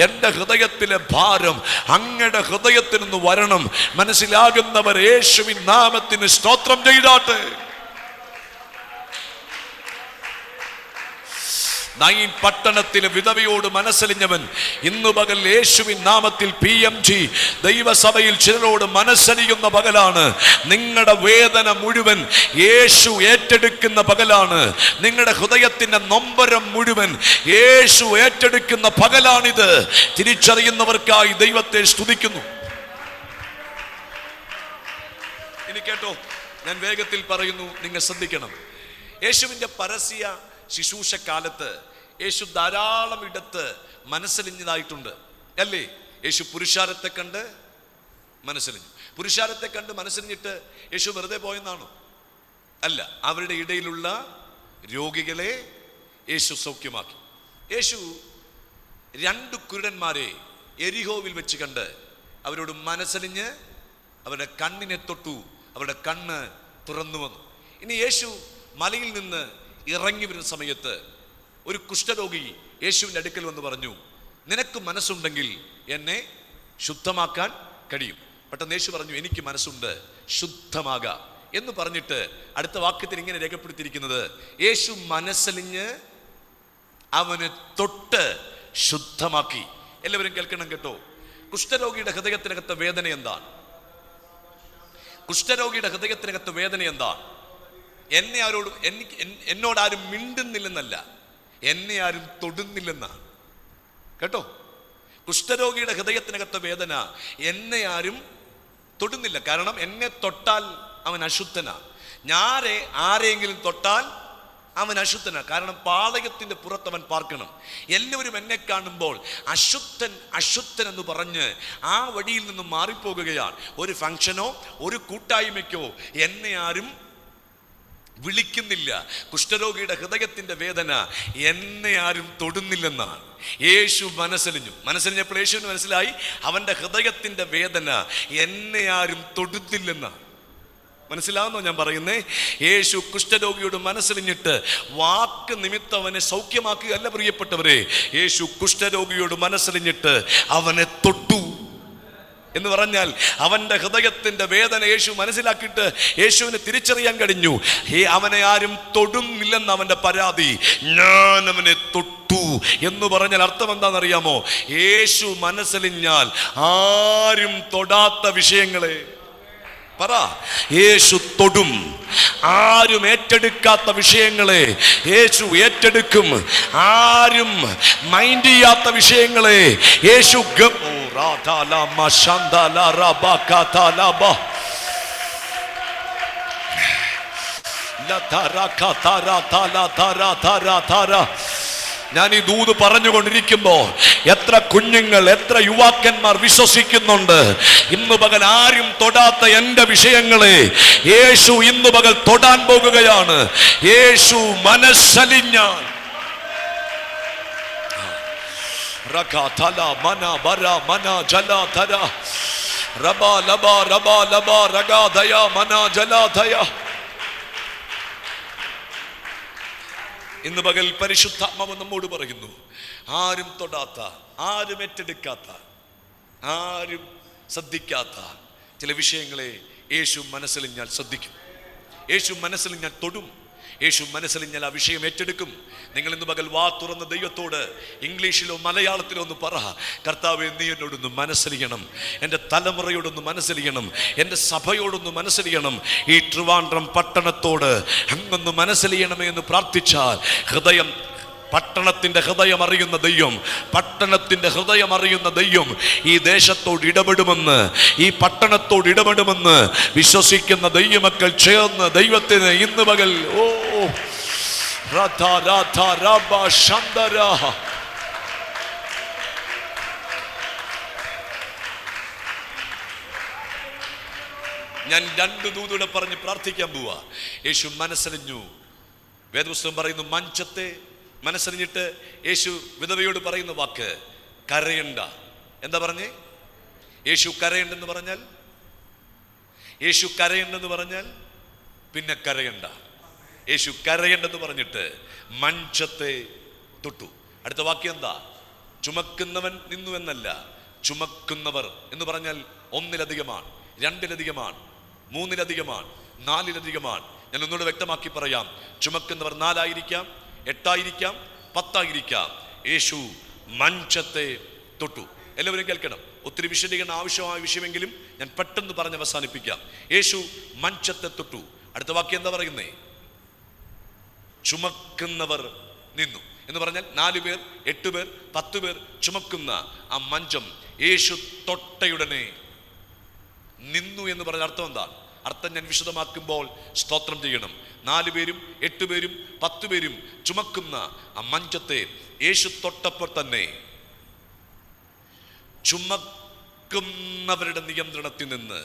എൻ്റെ ഹൃദയത്തിലെ ഭാരം അങ്ങയുടെ ഹൃദയത്തിൽ നിന്ന് വരണം. മനസ്സിലാകുന്നവർ യേശുവിൻ നാമത്തിന് സ്തോത്രം ചെയ്താട്ടെ. നൈൻ പട്ടണത്തിലെ വിധവയോട് മനസ്സലിഞ്ഞവൻ ഇന്നു പകൽ യേശുവിൻ നാമത്തിൽ PMG ദൈവസഭയിൽ ചിലരോട് മനസ്സലിയുന്ന പകലാണ്. നിങ്ങളുടെ വേദന മുഴുവൻ യേശു ഏറ്റെടുക്കുന്ന പകലാണ്. നിങ്ങളുടെ ഹൃദയത്തിന്റെ നൊമ്പരം മുഴുവൻ യേശു ഏറ്റെടുക്കുന്ന പകലാണിത്. തിരിച്ചറിയുന്നവർക്കായി ദൈവത്തെ സ്തുതിക്കുന്നു. ഇനി കേട്ടോ, ഞാൻ വേഗത്തിൽ പറയുന്നു, നിങ്ങൾ ശ്രദ്ധിക്കണം. യേശുവിന്റെ പരസ്യ ശുശ്രൂഷക്കാലത്ത് യേശു ധാരാളം ഇടത്ത് മനസ്സലിഞ്ഞതായിട്ടുണ്ട്, അല്ലേ? യേശു പുരുഷാരത്തെ കണ്ട് മനസ്സലിഞ്ഞു. പുരുഷാരത്തെ കണ്ട് മനസ്സലിഞ്ഞിട്ട് യേശു വെറുതെ പോയെന്നാണോ? അല്ല, അവരുടെ ഇടയിലുള്ള രോഗികളെ യേശു സൗഖ്യമാക്കി. യേശു 2 കുരുടന്മാരെ എരിഹോവിൽ വെച്ച് കണ്ട് അവരോട് മനസ്സലിഞ്ഞ് അവരുടെ കണ്ണിനെ തൊട്ടു. അവരുടെ കണ്ണ് തുറന്നു വന്നു. ഇനി യേശു മലയിൽ നിന്ന് ഇറങ്ങി വരുന്ന സമയത്ത് ഒരു കുഷ്ഠരോഗി യേശുവിൻ്റെ അടുക്കൽ വന്ന് പറഞ്ഞു, നിനക്ക് മനസ്സുണ്ടെങ്കിൽ എന്നെ ശുദ്ധമാക്കാൻ കഴിയും. പെട്ടെന്ന് യേശു പറഞ്ഞു, എനിക്ക് മനസ്സുണ്ട്, ശുദ്ധമാകാം എന്ന് പറഞ്ഞിട്ട് അടുത്ത വാക്യത്തിൽ ഇങ്ങനെ രേഖപ്പെടുത്തിയിരിക്കുന്നത്, യേശു മനസ്സലിഞ്ഞ് അവന് തൊട്ട് ശുദ്ധമാക്കി. എല്ലാവരും കേൾക്കണം കേട്ടോ. കുഷ്ഠരോഗിയുടെ ഹൃദയത്തിനകത്തെ വേദന എന്താണ്? കുഷ്ഠരോഗിയുടെ ഹൃദയത്തിനകത്ത് വേദന എന്താണ്? എന്നോടാരും മിണ്ടുന്നില്ലെന്നല്ല, എന്നെ ആരും തൊടുന്നില്ലെന്നാണ്. കേട്ടോ, കുഷ്ഠരോഗിയുടെ ഹൃദയത്തിനകത്തെ വേദന എന്നെ ആരും തൊടുന്നില്ല. കാരണം എന്നെ തൊട്ടാൽ അവൻ അശുദ്ധനാണ്. ആരെങ്കിലും തൊട്ടാൽ അവൻ അശുദ്ധനാണ്. കാരണം പാളയത്തിന്റെ പുറത്ത് അവൻ പാർക്കണം. എല്ലാവരും എന്നെ കാണുമ്പോൾ അശുദ്ധൻ അശുദ്ധൻ എന്ന് പറഞ്ഞ് ആ വഴിയിൽ നിന്ന് മാറിപ്പോകുകയാണ്. ഒരു ഫംഗ്ഷനോ ഒരു കൂട്ടായ്മയ്ക്കോ എന്നെ ആരും വിളിക്കുന്നില്ല. കുഷ്ഠരോഗിയുടെ ഹൃദയത്തിന്റെ വേദന എന്നെ ആരും തൊടുന്നില്ലെന്നാണ്. യേശു മനസ്സലിഞ്ഞപ്പോൾ യേശുവിന് മനസ്സിലായി, അവന്റെ ഹൃദയത്തിന്റെ വേദന എന്നെ ആരും തൊടുന്നില്ലെന്നാണ്. മനസ്സിലാവുന്നോ ഞാൻ പറയുന്നേ? യേശു കുഷ്ഠരോഗിയോട് മനസ്സലിഞ്ഞിട്ട് വാക്ക് നിമിത്തം അവനെ സൗഖ്യമാക്കുകയല്ല പ്രിയപ്പെട്ടവരെ. യേശു കുഷ്ഠരോഗിയോട് മനസ്സലിഞ്ഞിട്ട് അവനെ തൊട്ടു എന്ന് പറഞ്ഞാൽ അവന്റെ ഹൃദയത്തിന്റെ വേദന യേശു മനസ്സിലാക്കിയിട്ട് യേശുവിനെ തിരിച്ചറിയാൻ കഴിഞ്ഞു. അവനെ ആരും തൊടുന്നില്ലെന്ന് അവന്റെ പരാതി. ഞാൻ അവനെ തൊട്ടു എന്ന് പറഞ്ഞാൽ അർത്ഥം എന്താണെന്നറിയാമോ? യേശു മനസ്സലിഞ്ഞാൽ ആരും തൊടാത്ത വിഷയങ്ങളെ പറ യേശു തൊടും. ആരും ഏറ്റെടുക്കാത്ത വിഷയങ്ങളെ യേശു ഏറ്റെടുക്കും. ആരും മൈൻഡ് ചെയ്യാത്ത വിഷയങ്ങളെ യേശു ഞാൻ ഈ ദൂത് പറഞ്ഞുകൊണ്ടിരിക്കുമ്പോ എത്ര കുഞ്ഞുങ്ങൾ, എത്ര യുവാക്കന്മാർ വിശ്വസിക്കുന്നുണ്ട്. ഇന്ന് പകൽ ആരും തൊടാത്ത എന്റെ വിഷയങ്ങളെ യേശു ഇന്ന് പകൽ തൊടാൻ പോകുകയാണ്. യേശു മനസ്സലിഞ്ഞാൽ ഇന്ന് പകൽ പരിശുദ്ധാത്മാവ് നമ്മോട് പറയുന്നു, ആരും തൊടാത്ത, ആരും ഏറ്റെടുക്കാത്ത, ആരും ശ്രദ്ധിക്കാത്ത ചില വിഷയങ്ങളെ യേശു മനസ്സലിഞ്ഞാൽ ശ്രദ്ധിക്കും. യേശു മനസ്സലിഞ്ഞാൽ തൊടും. യേശു മനസ്സലിഞ്ഞാൽ ആ വിഷയം ഏറ്റെടുക്കും. നിങ്ങൾ ഇന്ന് പകൽ വാ തുറന്ന് ദൈവത്തോട് ഇംഗ്ലീഷിലോ മലയാളത്തിലോ ഒന്ന് പറ, കർത്താവേ, നീ എന്നോടൊന്ന് മനസ്സലിയണം, എൻ്റെ തലമുറയോടൊന്ന് മനസ്സലിയണം, എൻ്റെ സഭയോടൊന്ന് മനസ്സലിയണം, ഈ ട്രിവാൻഡ്രം പട്ടണത്തോട് അങ്ങൊന്ന് മനസ്സലിയണമേ എന്ന് പ്രാർത്ഥിച്ചാൽ പട്ടണത്തിന്റെ ഹൃദയം അറിയുന്ന ദൈവം, പട്ടണത്തിന്റെ ഹൃദയം അറിയുന്ന ദൈവം ഈ ദേശത്തോട് ഇടപെടുമെന്ന്, ഈ പട്ടണത്തോട് ഇടപെടുമെന്ന് വിശ്വസിക്കുന്ന ദൈവമക്കൾ ചേർന്ന് ദൈവത്തിന് ഇന്ന് പകൽ Radha Radha Rabba Shandara. ഞാൻ രണ്ട് ദൂതൂടെ പറഞ്ഞ് പ്രാർത്ഥിക്കാൻ പോവാ. യേശു മനസ്സറിഞ്ഞു. വേദപുസ്തകം പറയുന്നു മഞ്ചത്തെ മനസ്സറിഞ്ഞിട്ട് യേശു വിധവയോട് പറയുന്ന വാക്ക് കരയണ്ട. എന്താ പറഞ്ഞേ? യേശു കരയണ്ടെന്ന് പറഞ്ഞാൽ, യേശു കരയണ്ടെന്ന് പറഞ്ഞാൽ പിന്നെ കരയണ്ട. യേശു കരയണ്ടെന്ന് പറഞ്ഞിട്ട് മഞ്ചത്തെ തൊട്ടു. അടുത്ത വാക്യം എന്താ? ചുമക്കുന്നവൻ നിന്നു എന്നല്ല, ചുമക്കുന്നവർ എന്ന് പറഞ്ഞാൽ ഒന്നിലധികമാണ്, രണ്ടിലധികമാണ്, മൂന്നിലധികമാണ്, നാലിലധികമാണ്. ഞാൻ ഒന്നുകൂടെ വ്യക്തമാക്കി പറയാം. ചുമക്കുന്നവർ 4 ആയിരിക്കാം, 8 ആയിരിക്കാം, 10 ആയിരിക്കാം. യേശു മഞ്ചത്തെ തൊട്ടു. എല്ലാവരും കേൾക്കണം. ഒത്തിരി വിശദീകരണം ആവശ്യമായ വിഷയമെങ്കിലും ഞാൻ പെട്ടെന്ന് പറഞ്ഞ് അവസാനിപ്പിക്കാം. യേശു മഞ്ചത്തെ തൊട്ടു. അടുത്ത വാക്യം എന്താ പറയുന്നേ? ചുമക്കുന്നവർ നിന്നു എന്ന് പറഞ്ഞാൽ 4 പേർ, 8 പേർ, 10 പേർ ചുമക്കുന്ന ആ മഞ്ചം യേശു തൊട്ടയുടനെ നിന്നു എന്ന് പറഞ്ഞ അർത്ഥം എന്താ? അർത്ഥം ഞാൻ വിശദമാക്കുമ്പോൾ സ്തോത്രം ചെയ്യണം. 4 പേരും 8 പേരും 10 പേരും ചുമക്കുന്ന ആ മഞ്ചത്തെ യേശു തൊട്ടപ്പോൾ തന്നെ ചുമക്കുന്നവരുടെ നിയന്ത്രണത്തിൽ നിന്ന്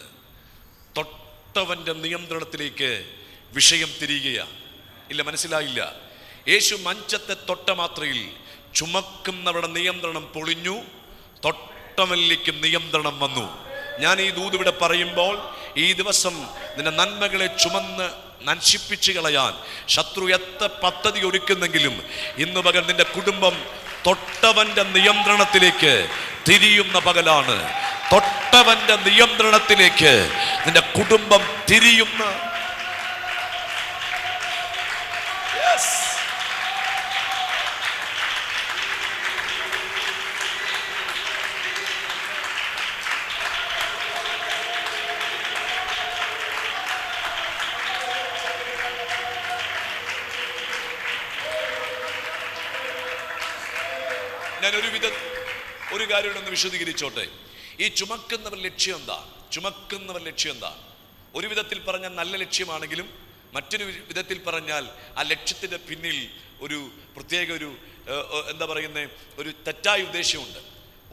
തൊട്ടവന്റെ നിയന്ത്രണത്തിലേക്ക് വിഷയം തിരിയുകയാണ്. ഇല്ല, മനസ്സിലായില്ല. യേശു മഞ്ചത്തെ തൊട്ട മാത്രയിൽ ചുമക്കുന്നവരുടെ നിയന്ത്രണം പൊളിഞ്ഞു, തൊട്ടവനിലേക്ക് നിയന്ത്രണം വന്നു. ഞാൻ ഈ ദൂത് ഇവിടെ പറയുമ്പോൾ ഈ ദിവസം നിന്റെ നന്മകളെ ചുമന്ന് നശിപ്പിച്ചു കളയാൻ ശത്രു എത്ര പദ്ധതി ഒരുക്കുന്നെങ്കിലും ഇന്ന് പകൽ നിന്റെ കുടുംബം തൊട്ടവന്റെ നിയന്ത്രണത്തിലേക്ക് തിരിയുന്ന പകലാണ്. തൊട്ടവന്റെ നിയന്ത്രണത്തിലേക്ക് നിന്റെ കുടുംബം തിരിയുന്ന ഞാൻ ഒരു കാര്യം ഒന്ന് വിശദീകരിച്ചോട്ടെ. ഈ ചുമക്കുന്നവർ ലക്ഷ്യം എന്താ? ചുമക്കുന്നവർ ലക്ഷ്യം എന്താ? ഒരു വിധത്തിൽ പറഞ്ഞാൽ നല്ല ലക്ഷ്യമാണെങ്കിലും മറ്റൊരു വിധത്തിൽ പറഞ്ഞാൽ ആ ലക്ഷ്യത്തിന്റെ പിന്നിൽ ഒരു പ്രത്യേക എന്താ പറയുന്നത്, ഒരു തെറ്റായ ഉദ്ദേശമുണ്ട്.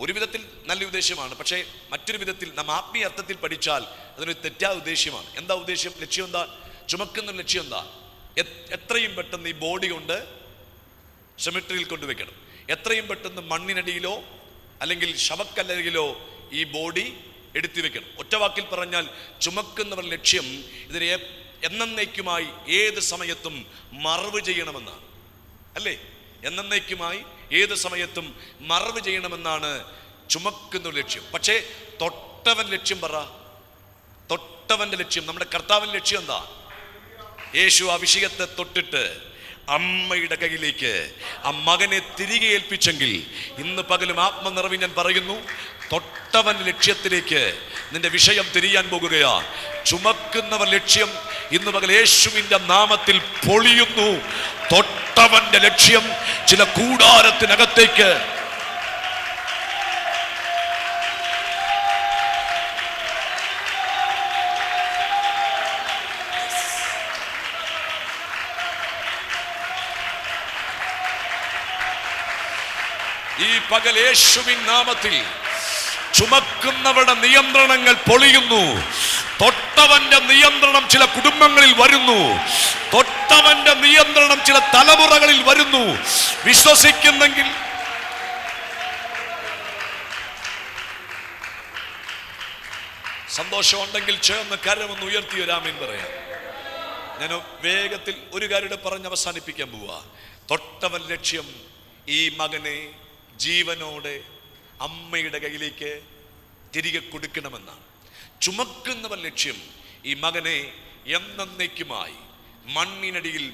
ഒരു വിധത്തിൽ നല്ല ഉദ്ദേശമാണ്, പക്ഷേ മറ്റൊരു വിധത്തിൽ നാം ആത്മീയ അർത്ഥത്തിൽ പഠിച്ചാൽ അതൊരു തെറ്റായ ഉദ്ദേശമാണ്. എന്താ ഉദ്ദേശം? ലക്ഷ്യം എന്താ? ചുമക്കുന്ന ലക്ഷ്യം എന്താ? എത്രയും പെട്ടെന്ന് ഈ ബോഡി കൊണ്ട് സെമിട്രിയിൽ കൊണ്ടുവയ്ക്കണം. എത്രയും പെട്ടെന്ന് മണ്ണിനടിയിലോ അല്ലെങ്കിൽ ശവക്കല്ലരികിലോ ഈ ബോഡി എടുത്തു വെക്കണം. ഒറ്റ വാക്കിൽ പറഞ്ഞാൽ ചുമക്കുന്നവർ ലക്ഷ്യം ഇതിനെ എന്നേക്കുമായി ഏത് സമയത്തും മറവ് ചെയ്യണമെന്നാണ്. അല്ലേ? എന്നേക്കുമായി ഏത് സമയത്തും മറവ് ചെയ്യണമെന്നാണ് ചുമക്കുന്ന ലക്ഷ്യം. പക്ഷേ തൊട്ടവൻ ലക്ഷ്യം പറ. തൊട്ടവന്റെ ലക്ഷ്യം, നമ്മുടെ കർത്താവിന്റെ ലക്ഷ്യം എന്താ? യേശു ആ വിഷയത്തെ തൊട്ടിട്ട് അമ്മയുടെ കയ്യിലേക്ക് ആ മകനെ തിരികെ ഏൽപ്പിച്ചെങ്കിൽ ഇന്ന് പകലും ആത്മനിറവി ഞാൻ പറയുന്നു, തൊട്ടവൻ ലക്ഷ്യത്തിലേക്ക് നിന്റെ വിഷയം തിരിയാൻ പോകുകയാ. ചുമക്കുന്നവർ ലക്ഷ്യം ഇന്ന് പകൽ യേശുവിന്റെ നാമത്തിൽ പൊളിയുന്നു. തൊട്ടവന്റെ ലക്ഷ്യം ചില കൂടാരത്തിനകത്തേക്ക് ഈ പകൽ യേശുവിൻ നാമത്തിൽ ചുമക്കുന്നവരുടെ നിയന്ത്രണങ്ങൾ പൊളിയുന്നു. തൊട്ടവന്റെ നിയന്ത്രണം ചില കുടുംബങ്ങളിൽ വരുന്നു. തൊട്ടവന്റെ നിയന്ത്രണം ചില തലമുറകളിൽ വരുന്നു. വിശ്വസിക്കുന്നെങ്കിൽ സന്തോഷമുണ്ടെങ്കിൽ ചേർന്ന് കരമൊന്ന് ഉയർത്തി വരാമെൻ പറയാം. ഞാൻ വേഗത്തിൽ ഒരു കാര്യം പറഞ്ഞ് അവസാനിപ്പിക്കാൻ പോവാ. തൊട്ടവൻ ലക്ഷ്യം ഈ മകനെ ജീവനോടെ അമ്മയുടെ കയ്യിലേക്ക് തിരികെ കൊടുക്കണമെന്നാണ്. ചുമക്കുന്നവൻ ലക്ഷ്യം ഈ മകനെ എന്നേക്കുമായി മണ്ണിനടിയിൽ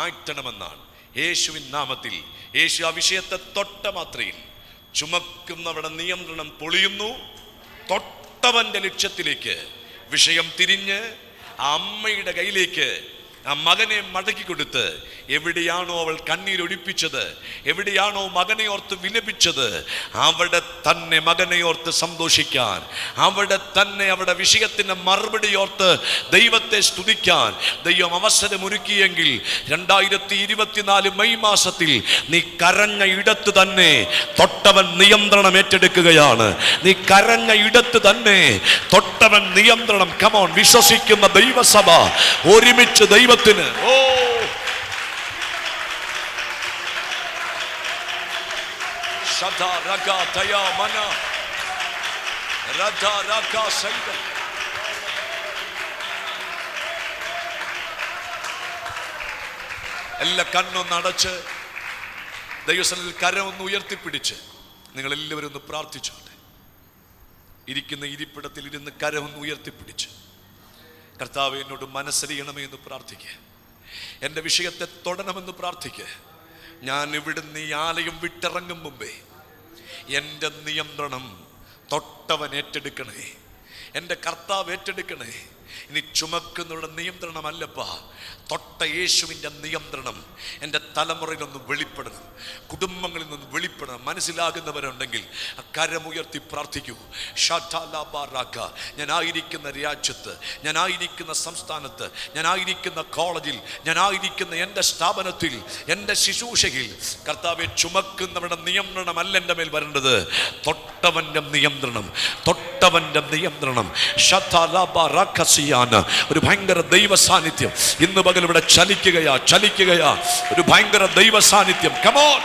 ആഴ്ത്തണമെന്നാണ്. യേശുവിൻ നാമത്തിൽ യേശു ആ വിഷയത്തെ തൊട്ട മാത്രയിൽ ചുമക്കുന്നവരുടെ നിയന്ത്രണം പൊളിയുന്നു. തൊട്ടവന്റെ ലക്ഷ്യത്തിലേക്ക് വിഷയം തിരിഞ്ഞ് ആ അമ്മയുടെ കയ്യിലേക്ക് ആ മകനെ മടക്കി കൊടുത്ത്, എവിടെയാണോ അവൾ കണ്ണീരൊലിപ്പിച്ചത്, എവിടെയാണോ മകനെ ഓർത്ത് വിലപിച്ചത്, അവിടെ തന്നെ മകനെ ഓർത്ത് സന്തോഷിക്കാൻ, അവിടെ തന്നെ അവിടെ വിഷയത്തിന്റെ മറുപടി ഓർത്ത് ദൈവത്തെ സ്തുതിക്കാൻ ദൈവം അവസരമൊരുക്കിയെങ്കിൽ 2024 മെയ് മാസത്തിൽ നീ കരഞ്ഞ ഇടത്ത് തന്നെ തൊട്ടവൻ നിയന്ത്രണം ഏറ്റെടുക്കുകയാണ്. നീ കരഞ്ഞ ഇടത്ത് തന്നെ തൊട്ടവൻ നിയന്ത്രണം. കമോൺ, വിശ്വസിക്കുന്ന ദൈവസഭ ഒരുമിച്ച് ദൈവത്തിന് എല്ലാ കണ്ണൊന്ന് അടച്ച് ദൈവസന്നിധിയിൽ കരമൊന്ന് ഉയർത്തിപ്പിടിച്ച് നിങ്ങൾ എല്ലാവരും ഒന്ന് പ്രാർത്ഥിച്ചോട്ടെ. ഇരിക്കുന്ന ഇരിപ്പിടത്തിൽ ഇരുന്ന് കരമൊന്ന് ഉയർത്തിപ്പിടിച്ച്, കർത്താവേ എന്നോട് മനസ്സറിയണമേ എന്ന് പ്രാർത്ഥിക്കുക. എൻ്റെ വിഷയത്തെ തൊടണമെന്ന് പ്രാർത്ഥിക്കുക. ഞാൻ ഇവിടുന്ന് ഈ ആലയം വിട്ടിറങ്ങും മുമ്പേ എൻ്റെ നിയന്ത്രണം തൊട്ടവൻ ഏറ്റെടുക്കണേ, എൻ്റെ കർത്താവ് ഏറ്റെടുക്കണേ. ഇനി ചുമക്കുന്നവരുടെ നിയന്ത്രണമല്ലപ്പാ, തൊട്ട യേശുവിൻ്റെ നിയന്ത്രണം എൻ്റെ തലമുറയിൽ നിന്ന് വെളിപ്പെടണം, കുടുംബങ്ങളിൽ നിന്ന് വെളിപ്പെടണം. മനസ്സിലാകുന്നവരുണ്ടെങ്കിൽ കരമുയർത്തി പ്രാർത്ഥിക്കൂ. ഞാനായിരിക്കുന്ന രാജ്യത്ത്, ഞാനായിരിക്കുന്ന സംസ്ഥാനത്ത്, ഞാനായിരിക്കുന്ന കോളേജിൽ, ഞാനായിരിക്കുന്ന എൻ്റെ സ്ഥാപനത്തിൽ, എൻ്റെ ശുശ്രൂഷയിൽ കർത്താവെ ചുമക്കുന്നവരുടെ നിയന്ത്രണമല്ല എൻ്റെ മേൽ വരേണ്ടത്, തൊട്ടവൻ്റെ നിയന്ത്രണം, തൊട്ടവൻ്റെ നിയന്ത്രണം. ഒരു ഭയങ്കര ദൈവ സാന്നിധ്യം ഇന്ന് പകൽ ഇവിടെ ചലിക്കുകയാ. ഒരു ഭയങ്കര ദൈവ സാന്നിധ്യം. കമോൺ.